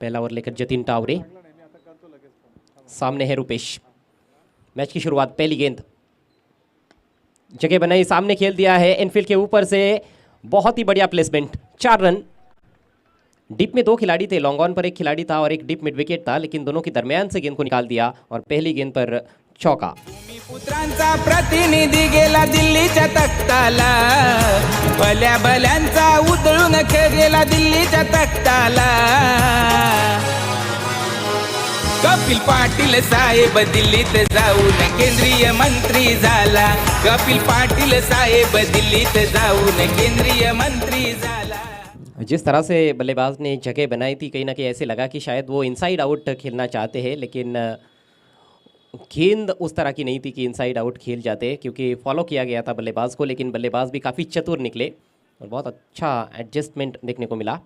पहला ओवर लेकर जतिन टावरे, सामने है रुपेश। मैच की शुरुआत, पहली गेंद, जगह बनाई, सामने खेल दिया है इनफील्ड के ऊपर से, बहुत ही बढ़िया प्लेसमेंट, 4 रन। डिप में 2 खिलाड़ी थे, लॉन्ग ऑन पर एक खिलाड़ी था और एक डिप मिड विकेट था, लेकिन दोनों के दरमियान से गेंद को निकाल दिया और पहली गेंद पर चौका। पुत्रांचा प्रतिनिधी गेला दिल्लीच्या तख्ताला, भल्या भल्यांचा उधळून खेळ गेला दिल्लीच्या तख्ताला। कपिल पाटील साहेब दिल्लीत जाऊन केंद्रीय मंत्री झाला, कपिल पाटील साहेब दिल्लीत जाऊन केंद्रीय मंत्री झाला। जिस तरह से बल्लेबाज ने जगह बनाई थी, कहीं ना कहीं ऐसे लगा कि शायद वो इनसाइड आउट खेलना चाहते हैं, लेकिन गेंद उस तरह की नहीं थी कि इनसाइड आउट खेल जाते, क्योंकि फॉलो किया गया था बल्लेबाज को, लेकिन बल्लेबाज भी काफ़ी चतुर निकले और बहुत अच्छा एडजस्टमेंट देखने को मिला।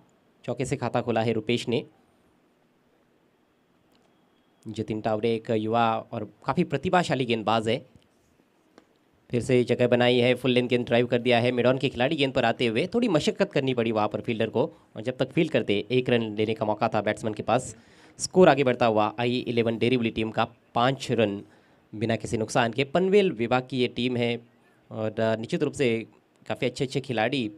चौके से खाता खोला है रुपेश ने। जतिन टावरे एक युवा और काफ़ी प्रतिभाशाली गेंदबाज है, फिर से जगह बनाई है, फुल लेंथ गेंद ड्राइव कर दिया है। मिड ऑन के खिलाड़ी गेंद पर आते हुए थोड़ी मशक्कत करनी पड़ी वहाँ पर फील्डर को, और जब तक फील्ड करते 1 रन लेने का मौका था बैट्समैन के पास। स्कोर आगे बढ़ता हुआ I11 डेरिवली टीम का 5 रन बिना किसी नुकसान के। पनवेल विभाग की ये टीम है और निश्चित रूप से काफ़ी अच्छे खिलाड़ी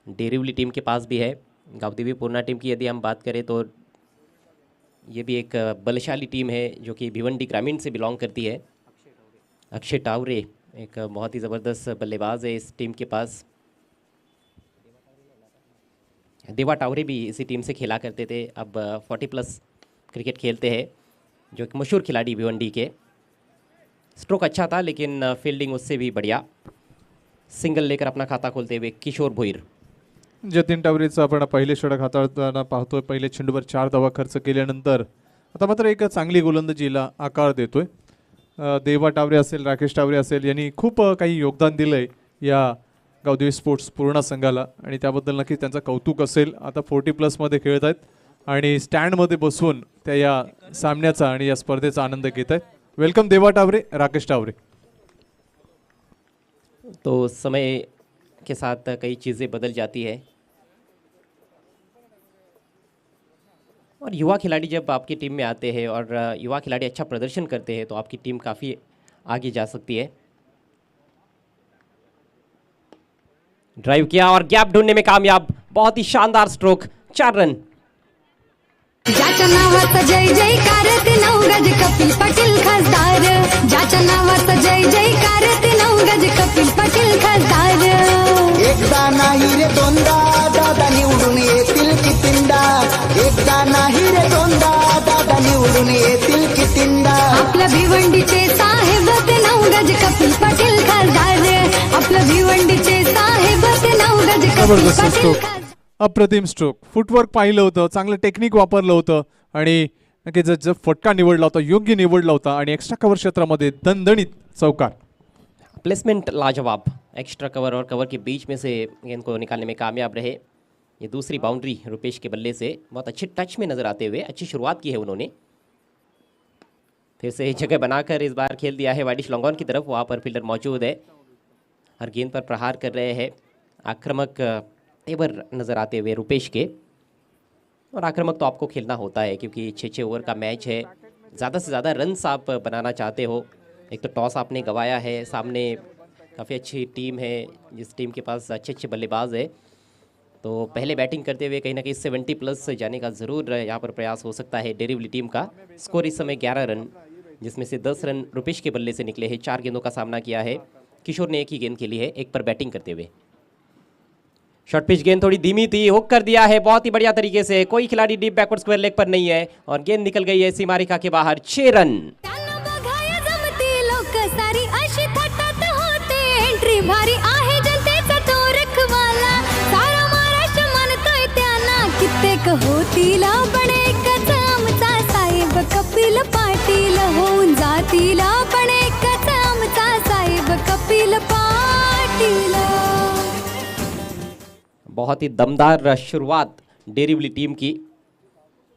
डेरिवली टीम के पास भी है। गाँवदेवी पूर्णा टीम की यदि हम बात करें तो ये भी एक बलशाली टीम है जो कि भिवंडी ग्रामीण से बिलोंग करती है। अक्षय टावरे एक बहुत ही ज़बरदस्त बल्लेबाज है इस टीम के पास। देवा टावरे भी इसी टीम से खेला करते थे, अब 40+ क्रिकेट खेलते हैं, जो एक मशहूर खिलाड़ी भिवंडी के। स्ट्रोक अच्छा था लेकिन फील्डिंग उससे भी बढ़िया। सिंगल लेकर अपना खाता खोलते हुए किशोर भोईर। जतिन टावरेचं आपण पहिले षटक हाताळताना पाहतोय। पहिले चेंडूवर 4 धावा खर्च केल्यानंतर आता मात्र एक चांगली गोलंदाजीला आकार देतोय। देवा टावरे असेल, राकेश टावरे असेल, यांनी खूप काही योगदान दिलंय या गावदेवी स्पोर्ट्स पूर्णा संघाला आणि त्याबद्दल नक्कीच त्यांचं कौतुक असेल। आता 40+ मध्ये खेळत आहेत आणि स्टँडमध्ये बसून त्या या सामन्याचा आणि या स्पर्धेचा आनंद घेत आहेत। वेलकम देवा टावरे, राकेश टावरे। तो समय के साथ कई चीज़ें बदल जाती है और युवा खिलाड़ी जब आपकी टीम में आते हैं और युवा खिलाड़ी अच्छा प्रदर्शन करते हैं तो आपकी टीम काफ़ी आगे जा सकती है। ड्राइव किया और गैप ढूंढने में कामयाब, बहुत ही शानदार स्ट्रोक, 4 रन। ज्याच्या नावाचा जय जयकार ते 9 गज कपिल पाटील खासदार, ज्याच्या नावाचा जय जयकार ते 9 गज कपिल पाटील खासदार। एकदा नाही रे दोनदा दादा निवडून येतील कितींदा, एकदा नाही रे दोनदा दादा निवडून येतील कितींदा। आपल्या भिवंडीचे साहेब ते 9 गज कपिल पाटील खासदार, आपल्या भिवंडीचे साहेब ते 9 गज कपिल पाटील खासदार। अप्रतिम स्ट्रोक, फुटवर्क पाहिलं होतं, चांगलं टेक्निक वापरलं होतं आणि नक्कीच जर फटका निवडला होता, योग्य निवडला होता आणि एक्स्ट्रा कव्हर क्षेत्रामध्ये दणदणीत चौकार। प्लेसमेंट लाजवाब, एक्स्ट्रा कवर और कवर के बीच में से गेंद को निकालने में कामयाब रहे। ये दूसरी बाउंड्री रुपेश के बल्ले से, बहुत अच्छे टच में नजर आते हुए अच्छी शुरुआत की है उन्होंने। फिर से जगह बनाकर इस बार खेल दिया है वाइडिश लॉन्ग ऑन की तरफ, वहाँ पर फील्डर मौजूद है, हर गेंद पर प्रहार कर रहे हैं। आक्रामक तेवर नज़र आते हुए रुपेश के, और आक्रामक तो आपको खेलना होता है क्योंकि 6 ओवर का मैच है, ज़्यादा से ज़्यादा रन्स आप बनाना चाहते हो। एक तो टॉस आपने गंवाया है, सामने काफ़ी अच्छी टीम है जिस टीम के पास अच्छे बल्लेबाज है, तो पहले बैटिंग करते हुए कहीं ना कहीं 70+ जाने का ज़रूर यहाँ पर प्रयास हो सकता है डेरिवली टीम का। स्कोर इस समय 11 रन, जिसमें से 10 रन रुपेश के बल्ले से निकले हैं। 4 गेंदों का सामना किया है, किशोर ने एक ही गेंद खेली है, एक पर बैटिंग करते हुए। शॉर्ट पिच गेंद थोड़ी धीमी थी, हुक कर दिया है बहुत ही बढ़िया तरीके से, कोई खिलाड़ी डीप बैकवर्ड स्क्वायर लेग पर नहीं है और गेंद निकल गई है सीमा रेखा के बाहर। 6 रन। एंट्री भारी आहे जनतेचा तो रखवाला, सारा महाराष्ट्र मानतोय त्यांना, कित्येक होतील पण एकच आमचा साहेब कपिल पाटील, होऊन जातील पण एकच आमचा साहेब कपिल पाटील। बहुत ही दमदार शुरुआत डेरिवली टीम की।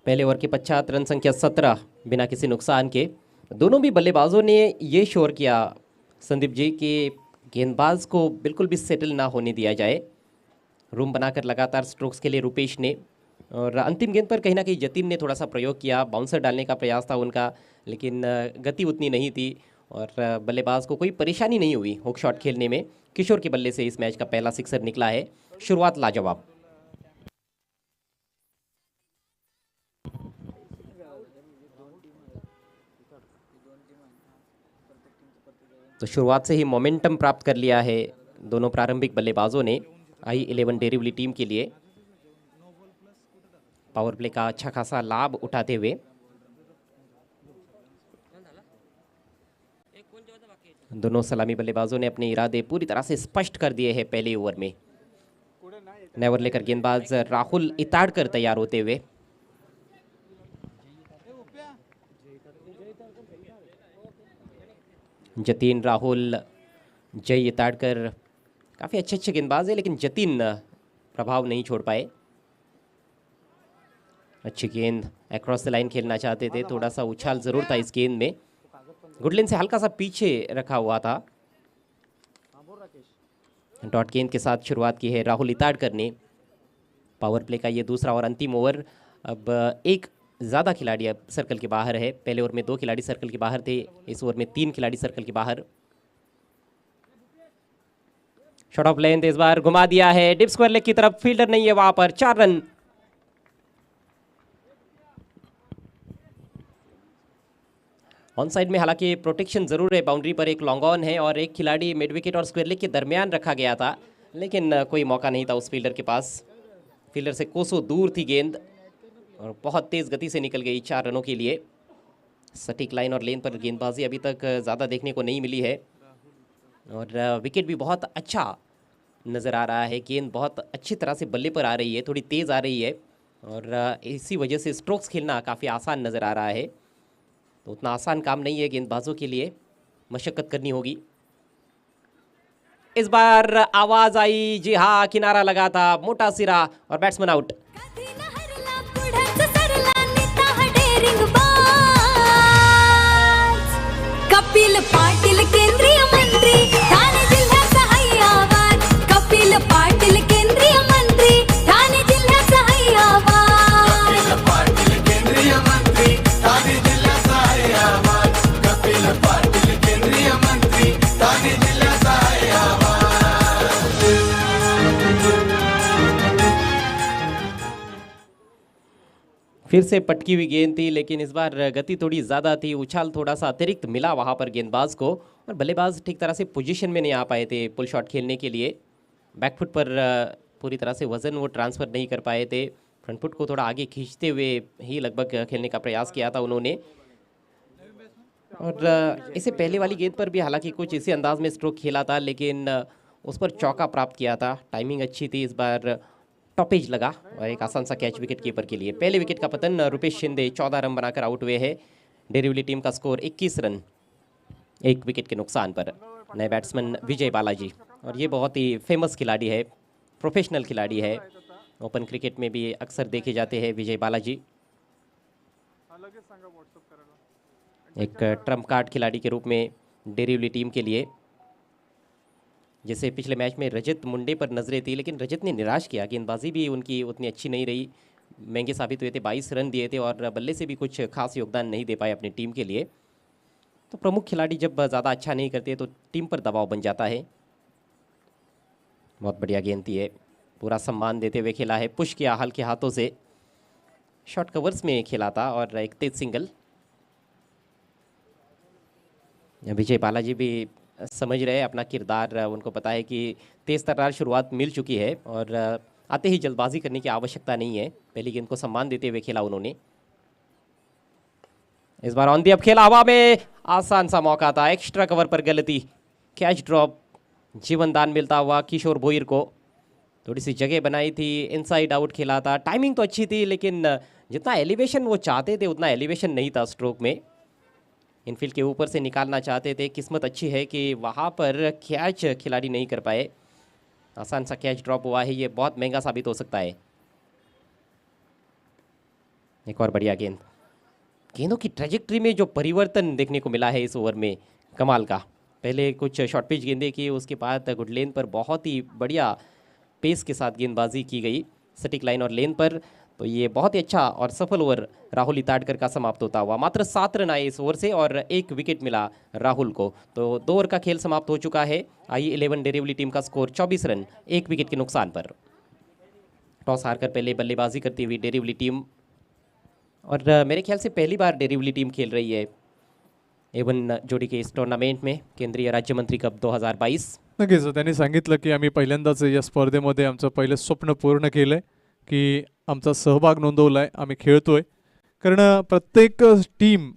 पहले ओवर के 50 रन संख्या 17 बिना किसी नुकसान के। दोनों भी बल्लेबाजों ने ये शोर किया संदीप जी कि गेंदबाज को बिल्कुल भी सेटल ना होने दिया जाए, रूम बनाकर लगातार स्ट्रोक्स के लिए रुपेश ने। और अंतिम गेंद पर कहीं ना कहीं जतिन ने थोड़ा सा प्रयोग किया, बाउंसर डालने का प्रयास था उनका, लेकिन गति उतनी नहीं थी और बल्लेबाज को कोई परेशानी नहीं हुई हुक शॉट खेलने में। किशोर के बल्ले से इस मैच का पहला सिक्सर निकला है। शुरुआत लाजवाब। तो शुरुआत से ही मोमेंटम प्राप्त कर लिया है दोनों प्रारंभिक बल्लेबाजों ने I11 डेरिवली टीम के लिए। पावर प्ले का अच्छा खासा लाभ उठाते हुए दोनों सलामी बल्लेबाजों ने अपने इरादे पूरी तरह से स्पष्ट कर दिए हैं पहले ओवर में। नेवर लेकर गेंदबाज राहुल इताड़कर तैयार होते हुए। जतिन, राहुल, जय इताड़कर काफ़ी अच्छे गेंदबाज है, लेकिन जतिन प्रभाव नहीं छोड़ पाए। अच्छी गेंद, अक्रॉस द लाइन खेलना चाहते थे, थोड़ा सा उछाल जरूर था इस गेंद में। गुडलिन से हल्का सा पीछे रखा हुआ था। डॉट गेंद के साथ शुरुआत की है राहुल इताड़कर ने। पावर प्ले का ये दूसरा और अंतिम ओवर। अब एक ज़्यादा खिलाड़ी अब सर्कल के बाहर है। पहले ओवर में 2 खिलाड़ी सर्कल के बाहर थे, इस ओवर में 3 खिलाड़ी सर्कल के बाहर। शॉट ऑफ लेंथ इस बार घुमा दिया है डिप स्क्वायर लेग की तरफ, फील्डर नहीं है वहां पर। 4 रन। ऑन साइड में हालांकि प्रोटेक्शन जरूर है, बाउंड्री पर एक लॉन्ग ऑन है और एक खिलाड़ी मिड विकेट और स्क्वायर लेग के दरमियान रखा गया था, लेकिन कोई मौका नहीं था उस फील्डर के पास। फील्डर से कोसों दूर थी गेंद और बहुत तेज गति से निकल गई 4 रनों के लिए। सटीक लाइन और लेन पर गेंदबाजी अभी तक ज़्यादा देखने को नहीं मिली है और विकेट भी बहुत अच्छा नज़र आ रहा है। गेंद बहुत अच्छी तरह से बल्ले पर आ रही है, थोड़ी तेज़ आ रही है और इसी वजह से स्ट्रोक्स खेलना काफ़ी आसान नज़र आ रहा है। तो उतना आसान काम नहीं है गेंदबाजों के लिए, मशक्क़त करनी होगी। इस बार आवाज आई, जी हाँ, किनारा लगा था, मोटा सिरा और बैट्समैन आउट। कपिल पाटील केंद्रीय मंत्री, ठाणे जिल्ह्याचा हाय आवाज. कपिल पाटील केंद्रीय मंत्री, ठाणे जिल्ह्याचा हाय आवाज. कपिल पाटील केंद्रीय मंत्री, ठाणे जिल्ह्याचा हाय आवाज. कपिल पाटील केंद्रीय मंत्री, ठाणे जिल्ह्याचा हाय आवाज. फिर से पटकी हुई गेंद थी, लेकिन इस बार गति थोड़ी ज़्यादा थी, उछाल थोड़ा सा अतिरिक्त मिला वहाँ पर गेंदबाज को और बल्लेबाज ठीक तरह से पोजीशन में नहीं आ पाए थे पुल शॉट खेलने के लिए। बैकफुट पर पूरी तरह से वज़न वो ट्रांसफ़र नहीं कर पाए थे। फ्रंट फुट को थोड़ा आगे खींचते हुए ही लगभग खेलने का प्रयास किया था उन्होंने। और इससे पहले वाली गेंद पर भी हालांकि कुछ इसी अंदाज में स्ट्रोक खेला था, लेकिन उस पर चौका प्राप्त किया था। टाइमिंग अच्छी थी, इस बार टॉपेज लगा और एक आसान सा कैच विकेट कीपर के लिए। पहले विकेट का पतन, रुपेश शिंदे 14 रन बनाकर आउट हुए हैं। डेरिवली टीम का स्कोर 21 रन 1 विकेट के नुकसान पर। नए बैट्समैन विजय बालाजी, और ये बहुत ही फेमस खिलाड़ी है, प्रोफेशनल खिलाड़ी है, ओपन क्रिकेट में भी अक्सर देखे जाते हैं विजय बालाजी। एक ट्रम्प कार्ड खिलाड़ी के रूप में डेरिवली टीम के लिए। जैसे पिछले मैच में रजत मुंडे पर नजरें थी, लेकिन रजत ने निराश किया, गेंदबाजी भी उनकी उतनी अच्छी नहीं रही, महंगे साबित हुए थे। 22 रन दिए थे और बल्ले से भी कुछ खास योगदान नहीं दे पाए अपनी टीम के लिए। तो प्रमुख खिलाड़ी जब ज़्यादा अच्छा नहीं करते तो टीम पर दबाव बन जाता है। बहुत बढ़िया गेंद थी है, पूरा सम्मान देते हुए खेला है, पुश किया हल्के हाथों से, शॉर्ट कवर्स में खेला था और एक तेज सिंगल। विजय बालाजी भी समझ रहे अपना किरदार, उनको पता है कि तेज तर्रार शुरुआत मिल चुकी है और आते ही जल्दबाजी करने की आवश्यकता नहीं है। पहली गेंद को सम्मान देते हुए खेला उन्होंने। इस बार ऑन दी अप खेला हवा में, आसान सा मौका था, एक्स्ट्रा कवर पर गलती, कैच ड्रॉप, जीवन दान मिलता हुआ किशोर भोईर को। थोड़ी सी जगह बनाई थी, इनसाइड आउट खेला था, टाइमिंग तो अच्छी थी, लेकिन जितना एलिवेशन वो चाहते थे उतना एलिवेशन नहीं था स्ट्रोक में। इनफील्ड के ऊपर से निकालना चाहते थे, किस्मत अच्छी है कि वहाँ पर कैच खिलाड़ी नहीं कर पाए। आसान सा कैच ड्रॉप हुआ है, ये बहुत महंगा साबित हो सकता है। एक और बढ़िया गेंद, गेंदों की ट्रेजेक्ट्री में जो परिवर्तन देखने को मिला है इस ओवर में, कमाल का। पहले कुछ शॉर्ट पिच गेंदें की, उसके बाद गुडलेन पर बहुत ही बढ़िया पेस के साथ गेंदबाजी की गई सटीक लाइन और लेन पर, तो ये बहुत ही अच्छा और सफल ओवर राहुल इताड़कर का समाप्त होता हुआ। मात्र 7 रन आए इस ओवर से और 1 विकेट मिला राहुल को। तो 2 ओवर का खेल समाप्त हो चुका है। I11 डेरिवली टीम का स्कोर 24 रन 1 विकेट के नुकसान पर। टॉस हारकर पहले बल्लेबाजी करती हुई डेरिवली टीम, और मेरे ख्याल से पहली बार डेरिवली टीम खेल रही है A1 जोडी के इस टूर्नामेंट में, केंद्रीय राज्यमंत्री कप 2022। नक्कीच त्यांनी सांगितलं की आम्ही पहिल्यांदाच या स्पर्धेमध्ये आमचं पहिलं स्वप्न पूर्ण केलं आहे, की आमचा सहभाग नोंदवला आहे, आम्ही खेळतोय. कारण प्रत्येक टीम,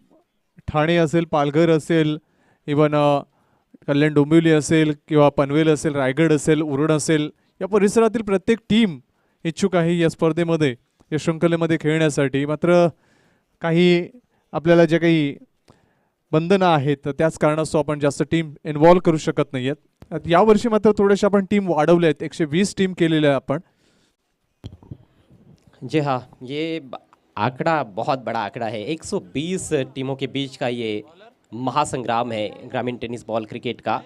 ठाणे असेल, पालघर असेल, इवन कल्याण डोंबिवली असेल किंवा पनवेल असेल, रायगड असेल, उरण असेल, या परिसरातील प्रत्येक टीम इच्छुक आहे या स्पर्धेमध्ये, या शृंखलेमध्ये खेळण्यासाठी. मात्र काही आपल्याला जे काही बंधनं आहेत तर त्याच कारणास्तव आपण जास्त टीम इन्व्हॉल्व करू शकत नाही आहेत. यावर्षी मात्र थोडेसे आपण टीम वाढवले आहेत, 120 टीम केलेल्या आहे आपण. जी हाँ, ये आंकड़ा बहुत बड़ा आंकड़ा है। 120 टीमों के बीच का ये महासंग्राम है ग्रामीण टेनिस बॉल क्रिकेट का,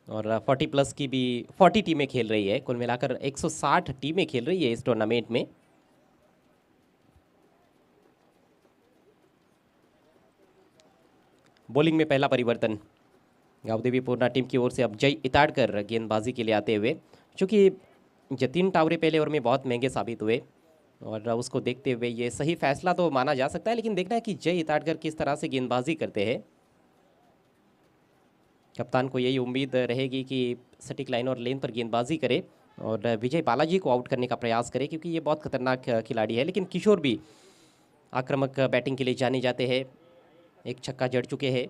और 40 प्लस की भी 40 टीमें खेल रही है। कुल मिलाकर 160 टीमें खेल रही है इस टूर्नामेंट में। बॉलिंग में पहला परिवर्तन गावदेवी पूर्णा टीम की ओर से अब जय इताड़कर गेंदबाजी के लिए आते हुए, चूँकि जतिन टावरे पहले ओवर में बहुत महंगे साबित हुए और उसको देखते हुए ये सही फैसला तो माना जा सकता है, लेकिन देखना है कि जय इताड़कर किस तरह से गेंदबाजी करते हैं। कप्तान को यही उम्मीद रहेगी कि सटीक लाइन और लेन पर गेंदबाजी करे और विजय बालाजी को आउट करने का प्रयास करे, क्योंकि ये बहुत खतरनाक खिलाड़ी है। लेकिन किशोर भी आक्रामक बैटिंग के लिए जाने जाते हैं, एक छक्का जड़ चुके हैं।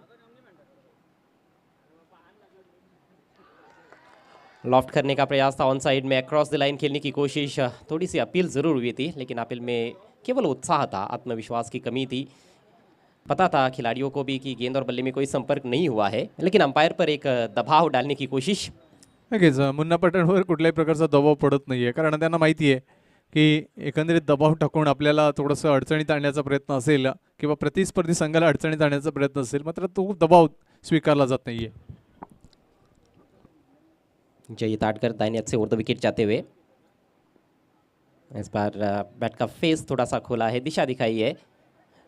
लॉफ्ट करने का प्रयास था ऑन साइड में, अक्रॉस द लाइन खेलने की कोशिश, थोड़ी सी अपील ज़रूर हुई थी, लेकिन अपील में केवल उत्साह था, आत्मविश्वास की कमी थी। पता था खिलाड़ियों को भी कि गेंद और बल्ले में कोई संपर्क नहीं हुआ है, लेकिन अंपायर पर एक दबाव डालने की कोशिश। नक्कीच मुन्ना पठाणवर कुठल्याही प्रकारचा दबाव पडत नाही आहे, कारण त्यांना माहिती आहे की एकंदरीत दबाव टाकून आपल्याला थोडंसं अडचणीत आणण्याचा प्रयत्न असेल किंवा प्रतिस्पर्धी संघाला अडचणीत आणण्याचा प्रयत्न असेल, मात्र तो दबाव स्वीकारला जात नाही आहे. जय ताड़कर दाहिने हाथ से ओवर द विकेट जाते हुए, इस बार बैट का फेस थोड़ा सा खोला है, दिशा दिखाई है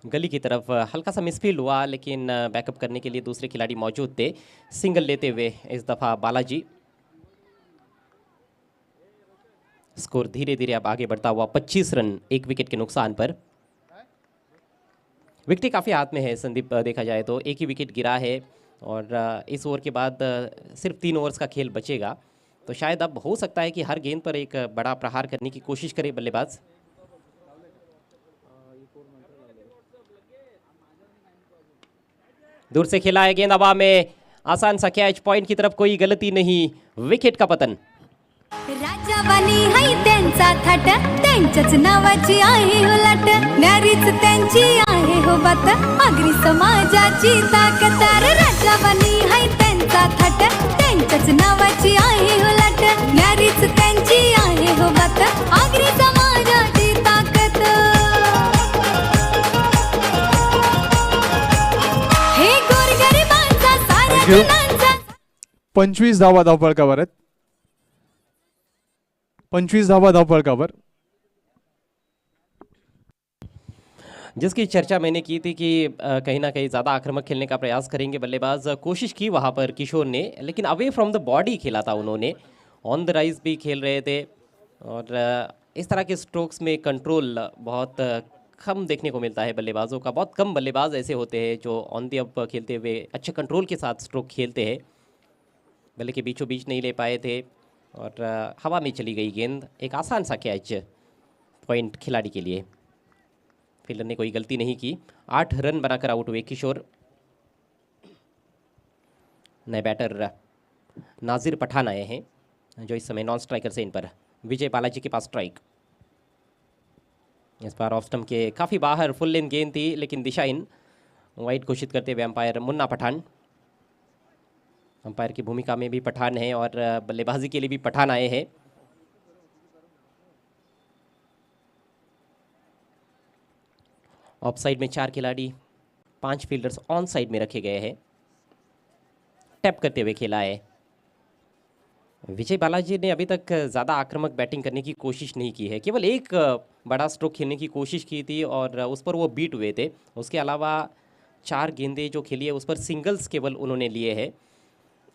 गली की तरफ। हल्का सा मिसफील्ड हुआ, लेकिन बैकअप करने के लिए दूसरे खिलाड़ी मौजूद थे। सिंगल लेते हुए इस दफ़ा बालाजी। स्कोर धीरे धीरे अब आगे बढ़ता हुआ 25 रन 1 विकेट के नुकसान पर। विकेट काफ़ी हाथ में है संदीप, देखा जाए तो एक ही विकेट गिरा है और इस ओवर के बाद सिर्फ 3 ओवर्स का खेल बचेगा, तो शायद अब हो सकता है कि हर गेंद पर एक बड़ा प्रहार करने की कोशिश करे बल्लेबाज। दूर से खेला है गेंद हवा में, आसान सा कैच, पॉइंट की तरफ कोई गलती नहीं, विकेट का पतन। राजावानी हाय त्यांचा थाट, त्यांच्याच नावाची आहे हो लाट, न्यारीच त्यांची आहे हो बात, आगरी समाजाची ताकद. राजावानी हाय त्यांचा थाट, त्यांच्याच नावाची आहे हो लाट, न्यारीच त्यांची आहे हो बात, आगरी समाजाची ताकद. हे गोरगरिबांचा साऱ्या जणांचा. 25 धावा धावफलकावर आहेत, 25 धावा धावफलकावर. जिसकी चर्चा मैंने की थी कि कहीं ना कहीं ज़्यादा आक्रामक खेलने का प्रयास करेंगे बल्लेबाज, कोशिश की वहाँ पर किशोर ने, लेकिन अवे फ्रॉम द बॉडी खेला था उन्होंने, ऑन द राइज भी खेल रहे थे और इस तरह के स्ट्रोक्स में कंट्रोल बहुत कम देखने को मिलता है बल्लेबाजों का। बहुत कम बल्लेबाज ऐसे होते हैं जो ऑन द अप खेलते हुए अच्छे कंट्रोल के साथ स्ट्रोक खेलते हैं। बल्ले के बीचों बीच नहीं ले पाए थे और हवा में चली गई गेंद, एक आसान सा कैच, पॉइंट खिलाड़ी के लिए। फील्डर ने कोई गलती नहीं की, 8 रन बनाकर आउट हुए किशोर। नए बैटर नाजिर पठान आए हैं, जो इस समय नॉन स्ट्राइकर से इन पर विजय बालाजी के पास स्ट्राइक। इस बार ऑफ स्टंप के काफ़ी बाहर फुल लेन गेंद थी, लेकिन दिशा इन वाइड घोषित करते हुए अंपायर मुन्ना पठान। अंपायर की भूमिका में भी पठान है और बल्लेबाजी के लिए भी पठान आए हैं। ऑफ साइड में 4 खिलाड़ी, 5 फील्डर्स ऑन साइड में रखे गए हैं। टैप करते हुए खेला है विजय बालाजी ने अभी तक ज़्यादा आक्रामक बैटिंग करने की कोशिश नहीं की है, केवल एक बड़ा स्ट्रोक खेलने की कोशिश की थी और उस पर वो बीट हुए थे। उसके अलावा 4 गेंदें जो खेली है उस पर सिंगल्स केवल उन्होंने लिए हैं।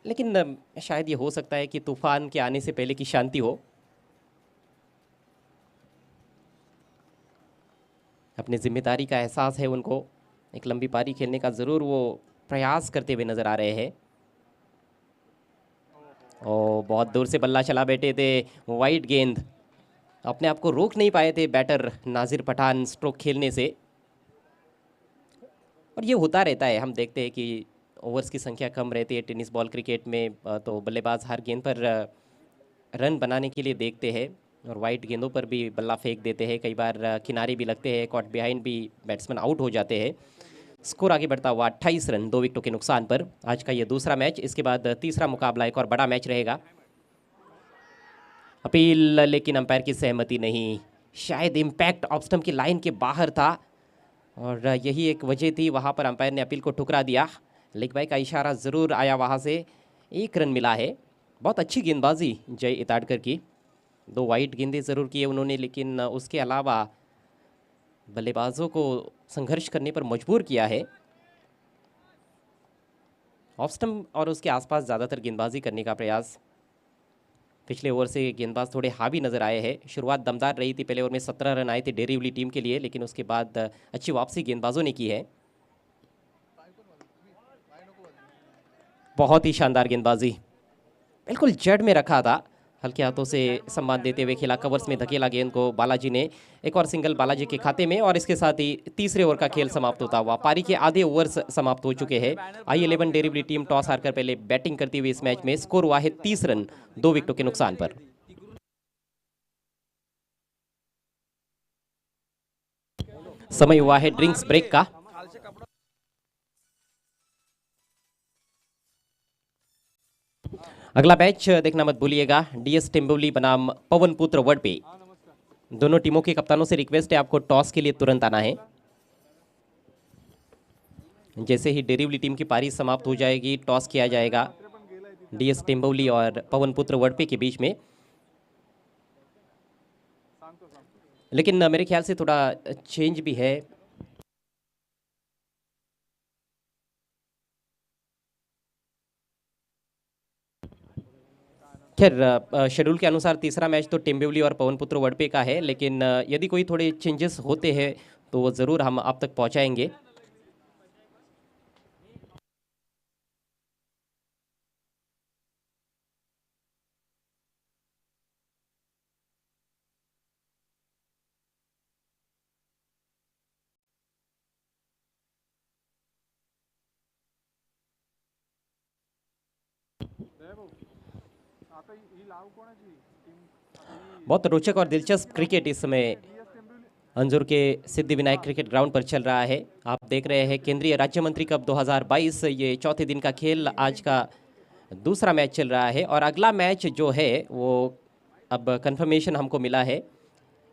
लेकिन शायद ये हो सकता है कि तूफान के आने से पहले की शांति हो। अपनी जिम्मेदारी का एहसास है उनको, एक लंबी पारी खेलने का ज़रूर वो प्रयास करते हुए नज़र आ रहे हैं। और बहुत दूर से बल्ला चला बैठे थे, वाइड गेंद, अपने आप को रोक नहीं पाए थे बैटर नाजिर पठान स्ट्रोक खेलने से। और ये होता रहता है, हम देखते हैं कि ओवर्स की संख्या कम रहती है टेनिस बॉल क्रिकेट में, तो बल्लेबाज हर गेंद पर रन बनाने के लिए देखते हैं और वाइड गेंदों पर भी बल्ला फेंक देते हैं। कई बार किनारे भी लगते हैं, कॉट बिहाइंड भी बैट्समैन आउट हो जाते हैं। स्कोर आगे बढ़ता हुआ 28 रन 2 विकेटों के नुकसान पर। आज का ये दूसरा मैच, इसके बाद तीसरा मुकाबला एक और बड़ा मैच रहेगा। अपील, लेकिन अंपायर की सहमति नहीं, शायद इम्पैक्ट ऑफ स्टंप की लाइन के बाहर था और यही एक वजह थी, वहाँ पर अंपायर ने अपील को ठुकरा दिया। लेग बाई का इशारा ज़रूर आया वहाँ से, 1 रन मिला है। बहुत अच्छी गेंदबाजी जय इताड़कर की, 2 वाइड गेंदें ज़रूर किए उन्होंने, लेकिन उसके अलावा बल्लेबाजों को संघर्ष करने पर मजबूर किया है। ऑफ स्टंप और उसके आसपास ज़्यादातर गेंदबाजी करने का प्रयास। पिछले ओवर से गेंदबाज थोड़े हावी नज़र आए हैं। शुरुआत दमदार रही थी, पहले ओवर में 17 रन आए थे डेरिवली टीम के लिए, लेकिन उसके बाद अच्छी वापसी गेंदबाजों ने की है। बहुत ही शानदार गेंदबाजी, बिल्कुल जड़ में रखा था, हल्के हाथों से सम्मान देते हुए खेला, कवर्स में धकेला गेंद को बालाजी ने। एक और सिंगल बालाजी के खाते में और इसके साथ ही तीसरे ओवर का खेल समाप्त होता हुआ। पारी के आधे ओवर्स समाप्त हो चुके हैं। I11 डेरिवली टीम टॉस हारकर पहले बैटिंग करती हुई इस मैच में। स्कोर हुआ है 30 रन 2 विकेटों के नुकसान पर। समय हुआ है ड्रिंक्स ब्रेक का। अगला मैच देखना मत भूलिएगा, DS टेम्बोली बनाम पवन पुत्र वडपे। दोनों टीमों के कप्तानों से रिक्वेस्ट है आपको टॉस के लिए तुरंत आना है। जैसे ही डेरिवली टीम की पारी समाप्त हो जाएगी, टॉस किया जाएगा DS टेम्बोली और पवन पुत्र वडपे के बीच में। लेकिन मेरे ख्याल से थोड़ा चेंज भी है। खैर, शेड्यूल के अनुसार तीसरा मैच तो टेम्बोली और पवनपुत्र वडपे का है, लेकिन यदि कोई थोड़े चेंजेस होते हैं तो वो ज़रूर हम आप तक पहुंचाएंगे। बहुत रोचक और दिलचस्प क्रिकेट इस समय अंजुर के सिद्धि विनायक क्रिकेट ग्राउंड पर चल रहा है। आप देख रहे हैं केंद्रीय राज्य मंत्री कप 2022, ये चौथे दिन का खेल, आज का दूसरा मैच चल रहा है और अगला मैच जो है वो अब कंफर्मेशन हमको मिला है।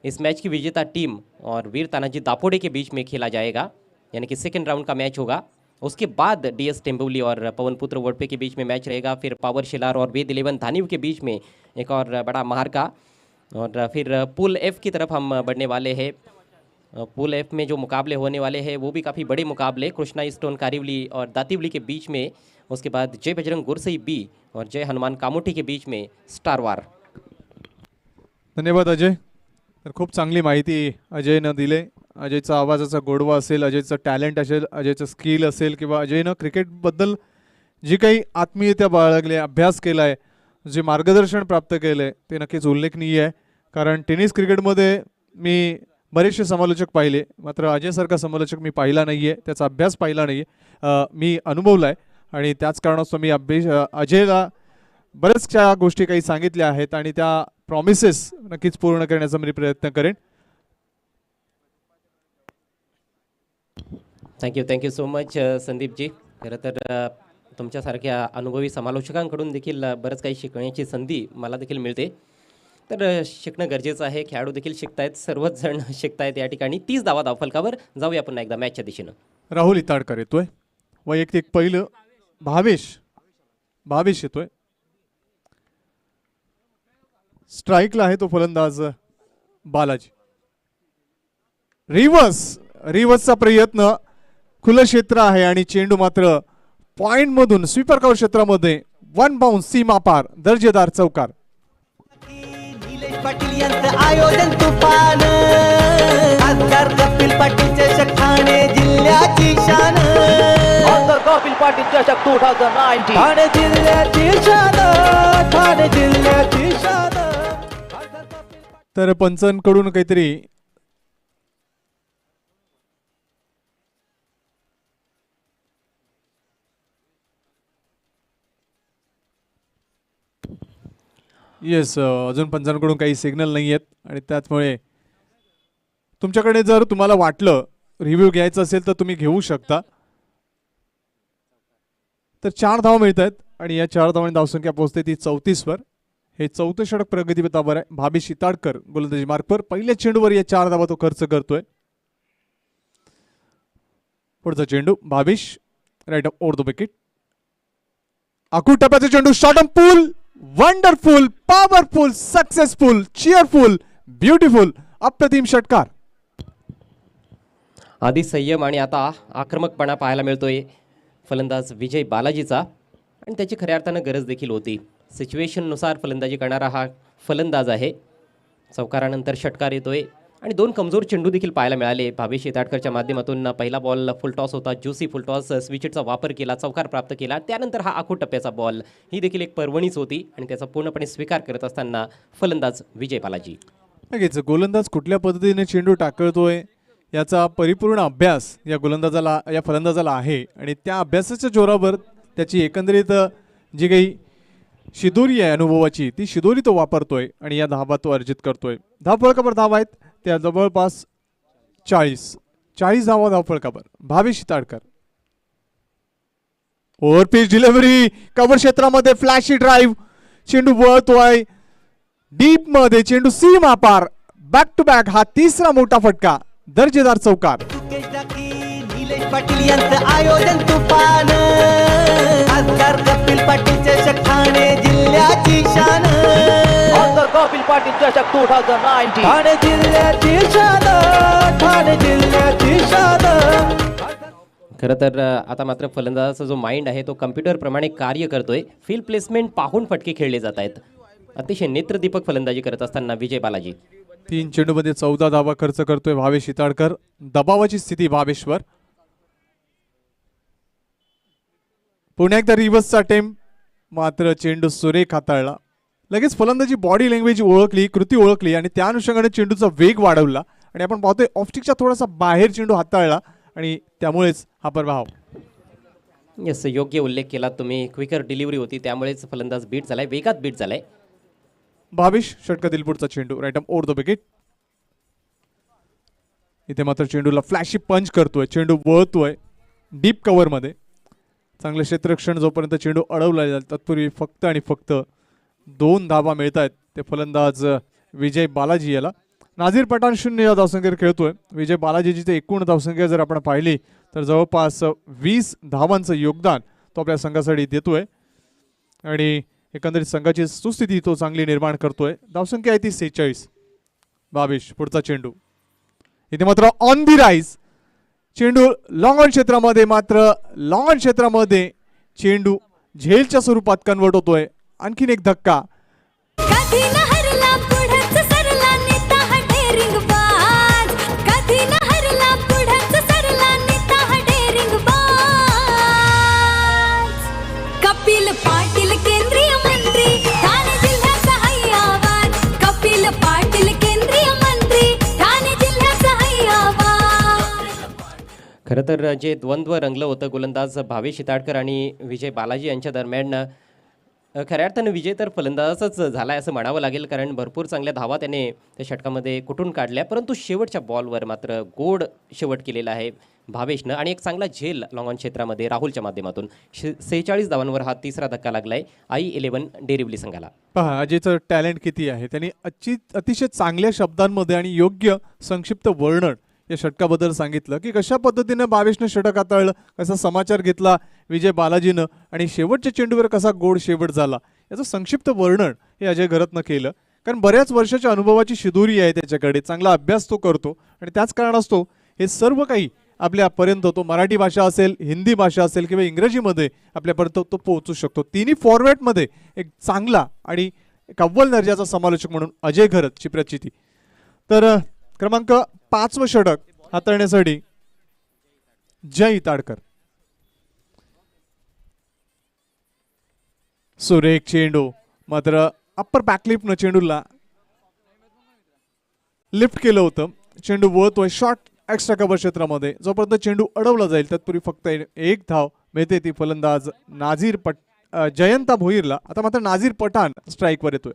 इस मैच की विजेता टीम और वीर तानाजी दापोडे के बीच में खेला जाएगा, यानी कि सेकेंड राउंड का मैच होगा। उसके बाद DS टेम्बोली और पवनपुत्र वडपे के बीच में मैच रहेगा। फिर पावर शिलार और वेद 11 धानीव के बीच में एक और बड़ा महारका। और फिर पूल F की तरफ हम बढ़ने वाले हैं। पूल F में जो मुकाबले होने वाले हैं वो भी काफ़ी बड़े मुकाबले, कृष्णा स्टोन कारिवली और दातिवली के बीच में। उसके बाद जय बजरंग गुरसई B और जय हनुमान कामोठी के बीच में स्टार वार। धन्यवाद अजय. तर खूप चांगली माहिती अजयनं दिले. अजयचा आवाजाचा गोडवा असेल, अजयचं टॅलेंट असेल, अजयचं स्किल असेल किंवा अजयनं क्रिकेटबद्दल जी काही आत्मीयता बाळगली, अभ्यास केला आहे, जे मार्गदर्शन प्राप्त केलं आहे ते नक्कीच उल्लेखनीय आहे. कारण टेनिस क्रिकेटमध्ये मी बरेचसे समालोचक पाहिले, मात्र अजयसारखा समालोचक मी पाहिला नाही आहे, त्याचा अभ्यास पाहिला नाही आहे, मी अनुभवला आहे. आणि त्याच कारणास्तव मी अजयला बऱ्याचशा गोष्टी काही सांगितल्या आहेत आणि त्या प्रॉमिसेस नक्कीच पूर्ण करण्याचा मी प्रयत्न करेन. Thank you so much Sandeepji. खरं तर तुमच्यासारख्या अनुभवी समालोचकांकडून देखील बरंच काही शिकण्याची संधी मला देखील मिळते. तर शिकणं गरजेचं आहे. खेळाडू देखील शिकतायत, सर्वच जण शिकतायत या ठिकाणी. 30 धावा धावफलकावर. जाऊया पुन्हा एकदा मॅचच्या दिशेनं. राहुल इताडकर येतोय, वैयक्तिक पहिलं भावेश येतोय. स्ट्राईकला आहे तो फलंदाज बालाजी. रिव्हर्सचा प्रयत्न, खुलं क्षेत्र आहे आणि चेंडू मात्र पॉइंट मधून स्वीपर कव्हर क्षेत्रामध्ये वन बाउन्स सीमा पार, दर्जेदार चौकार. निलेश पाटील यांचं आयोजन तुफान, खासदार कपिल पाटील चषक ठाणे जिल्ह्याची शान, कपिल पाटील चषक 2019 ठाणे जिल्ह्याची शान, ठाणे जिल्ह्याची शान. तर पंचांकडून काहीतरी येस, अजून पंचांकडून काही सिग्नल नाही आहेत आणि त्याचमुळे तुमच्याकडे जर तुम्हाला वाटलं रिव्ह्यू घ्यायचा असेल तर तुम्ही घेऊ शकता. तर 4 धावा मिळत आहेत आणि या 4 धावांनी धावसंख्या पोहोचते ती 34 वर. हे 4थं षटक प्रगतीपथावर आहे. भावेश शिताडकर गोलंदाजी मार्कवर पहिल्या चेंडूवर या 4 धावा तो खर्च करतोय. पुढचा चेंडू Bhavesh right over the wicket. आखूड टप्प्याचा चेंडू short on pull, wonderful, powerful, successful, cheerful, beautiful, अप्रतिम षटकार. आधी संयम आणि आता आक्रमकपणा पाहायला मिळतोय फलंदाज विजय बालाजीचा आणि त्याची खऱ्या अर्थानं गरज देखील होती. सिच्युएशननुसार फलंदाजी करणारा हा फलंदाज आहे. चौकारानंतर षटकार येतोय आणि 2 कमजोर चेंडू देखील पाहायला मिळाले. भावेश शिताडकरच्या माध्यमातून पहिला बॉल फुलटॉस होता, ज्युसी फुलटॉस, स्विचेटचा वापर केला, चौकार प्राप्त केला. त्यानंतर हा आखूड टप्प्याचा बॉल, ही देखील एक पर्वणीच होती आणि त्याचा पूर्णपणे स्वीकार करत असताना फलंदाज विजय बालाजी. नक्कीच गोलंदाज कुठल्या पद्धतीने चेंडू टाकतोय याचा परिपूर्ण अभ्यास या फलंदाजाला आहे आणि त्या अभ्यासाच्या जोरावर त्याची एकंदरीत जी काही शिदोरी आहे अनुभवाची, ती शिदोरी तो वापरतोय आणि या धावा तो अर्जित करतोय. धावफलकावर धावा आहेत त्या जवळपास 40 धावा धावफलकावर. भावेश शिताडकर ओव्हरपिच डिलिव्हरी, कव्हर क्षेत्रामध्ये फ्लॅशी ड्राईव्ह, चेंडू वळतोय डीप मध्ये, चेंडू सीमा पार, बॅक टू बॅक हा 3रा मोठा फटका, दर्जेदार चौकार. निलेश पाटील यांचं आयोजन तुफान, खासदार कपिल पाटील चषक ठाणे जिल्ह्याची शान, कपिल पाटील चषक 2019 ठाणे जिल्ह्याची शान, ठाणे जिल्ह्याची शान. खरं तर आता मात्र फलंदाजाचा जो माइंड आहे तो कम्प्युटरप्रमाणे कार्य करतोय. फील्ड प्लेसमेंट पाहून फटके खेळले जात आहेत. अतिशय नेत्रदीपक फलंदाजी करत असताना विजय बालाजी. 3 चेंडूमध्ये 14 धावा खर्च करतोय भावेश शिताडकर. दबावाची स्थिती भावेशवर. पुन्हा एकदा रिव्हर्सचा अटेम्प्ट, मात्र चेंडू सुरेख हाताळला. लगेच फलंदाजी बॉडी लँग्वेज ओळखली, कृती ओळखली आणि त्या अनुषंगाने चेंडूचा वेग वाढवला आणि आपण पाहतोय ऑफस्टिकच्या थोडासा बाहेर चेंडू हाताळला आणि त्यामुळेच हा प्रभाव. येस, योग्य उल्लेख केला तुम्ही. क्विकर डिलिव्हरी होती त्यामुळेच फलंदाज बीट झालाय, वेगात बीट झालाय. भावेश षटकातील पुढचा चेंडू राईट ओव्हर द विकेट. इथे मात्र चेंडूला फ्लॅशी पंच करतोय, चेंडू वळतोय डीप कव्हर मध्ये. चांगलं क्षेत्ररक्षण जोपर्यंत चेंडू अडवला जाईल तत्पूर्वी फक्त आणि फक्त 2 धावा मिळत आहेत ते फलंदाज विजय बालाजी याला. नाझीर पठाण 0 या धावसंख्येवर खेळतोय. विजय बालाजीची एकूण धावसंख्या जर आपण पाहिली तर जवळपास 20 धावांचं योगदान तो आपल्या संघासाठी देतोय आणि एकंदरीत संघाची सुस्थिती तो चांगली निर्माण करतोय. धावसंख्या आहे ती 46. भावेश पुढचा चेंडू, इथे मात्र ऑन दी राईज, चेंडू लॉंग ऑन क्षेत्रामध्ये, मात्र लॉंग ऑन क्षेत्रामध्ये चेंडू झेलच्या स्वरूपात कन्वर्ट होतोय. आणखीन एक धक्का. कधी न हरला पुढंच सरला नेता हा डेअरिंग बाज, कधी न हरला पुढंच सरला नेता हा डेअरिंग बाज. कपिल पाटील केंद्रीय मंत्री, ठाणे जिल्ह्याचा हैयावाज. कपिल पाटील केंद्रीय मंत्री, ठाणे जिल्ह्याचा हैयावाज. खरं तर जे द्वंद्व रंगलं होतं गोलंदाज भावेश शिताडकर आणि विजय बालाजी यांच्या दरम्यान, खऱ्या अर्थानं विजय तर फलंदाजाचाच झाला आहे असं म्हणावं लागेल, कारण भरपूर चांगल्या धावा त्याने त्या षटकामध्ये कुठून काढल्या. परंतु शेवटच्या बॉलवर मात्र गोड शेवट केलेला आहे भावेशनं आणि एक चांगला झेल लॉंग ऑन क्षेत्रामध्ये राहुलच्या माध्यमातून. 46 धावांवर हा 3रा धक्का लागलाय i11 डेरिवली संघाला. पहा अजयचं टॅलेंट किती आहे. त्यांनी अतिशय चांगल्या शब्दांमध्ये आणि योग्य संक्षिप्त वर्णन या षटकाबद्दल सांगितलं की कशा पद्धतीनं भावेशनं षटक हाताळलं, कसा समाचार घेतला विजय बालाजीनं आणि शेवटच्या चेंडूवर कसा गोड शेवट झाला, याचं संक्षिप्त वर्णन हे अजय घरतनं केलं. कारण बऱ्याच वर्षाच्या अनुभवाची शिदोरी आहे त्याच्याकडे, चांगला अभ्यास तो करतो आणि त्याच कारणास्तव हे सर्व काही आपल्यापर्यंत तो मराठी भाषा असेल, हिंदी भाषा असेल किंवा इंग्रजीमध्ये आपल्यापर्यंत तो पोहोचू शकतो. तिन्ही फॉर्मॅटमध्ये एक चांगला आणि एक अव्वल दर्जाचा समालोचक म्हणून अजय घरतची प्रचिती. तर क्रमांक 5वं षटक हाताळण्यासाठी जय ताडकर. सुरेख चेंडू, मात्र अप्पर बॅकलिपनं चेंडूला लिफ्ट केलं होतं. चेंडू वळतोय शॉर्ट एक्स्ट्रा कव्हर क्षेत्रामध्ये. जोपर्यंत चेंडू अडवला जाईल तत्पूर्वी फक्त एक धाव मिळते, ती फलंदाज जयंता भोईरला. आता मात्र नाझीर पठाण स्ट्राईकवर येतोय.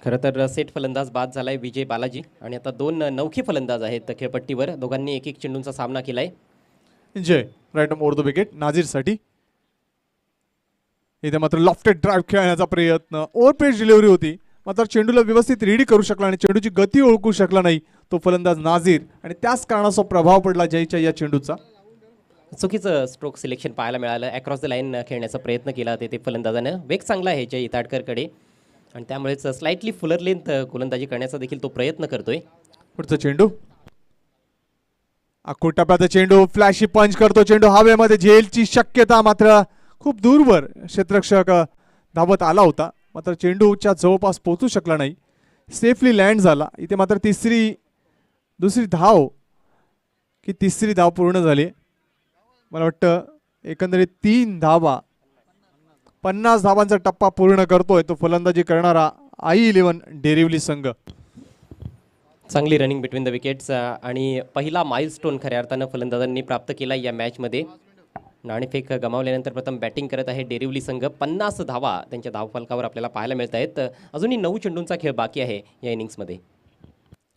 खरं तर सेट फलंदाज बाद झालाय विजय बालाजी आणि आता 2 नवखे फलंदाज आहेत खेळपट्टीवर. दोघांनी एक चेंडूंचा सामना केलाय. जय राईट ओव्हर द विकेट नाझीरसाठी. इथे मात्र लॉफ्टेड ड्राईव्ह खेळण्याचा प्रयत्न, ओव्हरपेज डिलिव्हरी होती, मात्र चेंडूला व्यवस्थित रेडी करू शकला आणि चेंडूची गती ओळखू शकला नाही तो फलंदाज नाझीर आणि त्याच कारणाचा प्रभाव पडला जयच्या या चेंडूचा. चुकीचं स्ट्रोक सिलेक्शन पाहायला मिळालं. अक्रॉस द लाईन खेळण्याचा प्रयत्न केला ते फलंदाजानं. वेग चांगला आहे जय ताडकरकडे आणि त्यामुळेच स्लाइटली फुलर लेंथ गोलंदाजी करण्याचा देखील तो प्रयत्न करतोय. पुढचा चेंडू, आखूड टप्प्याचा चेंडू, फ्लॅशी पंच करतो चेंडू हवेमध्ये, झेलची शक्यता, मात्र खूप दूरवर क्षेत्ररक्षक धावत आला होता, मात्र चेंडूच्या जवळपास पोहोचू शकला नाही. सेफली लँड झाला. इथे मात्र दुसरी धाव पूर्ण झाली. मला वाटतं एकंदरीत 3 धावा, 50 धावांचा टप्पा पूर्ण करतोय तो फलंदाजी करणारा i11 डेरिवली संघ. चांगली रनिंग बिटवीन द विकेट्स आणि पहिला माइलस्टोन खऱ्या अर्थानं फलंदाजांनी प्राप्त केला या मॅचमध्ये. नाणेफेक गमावल्यानंतर प्रथम बॅटिंग करत आहे डेरिवली संघ. 50 धावा त्यांच्या धावफलकावर आपल्याला पाहायला मिळत आहेत. अजूनही 9 चेंडूंचा खेळ बाकी आहे या इनिंग्समध्ये.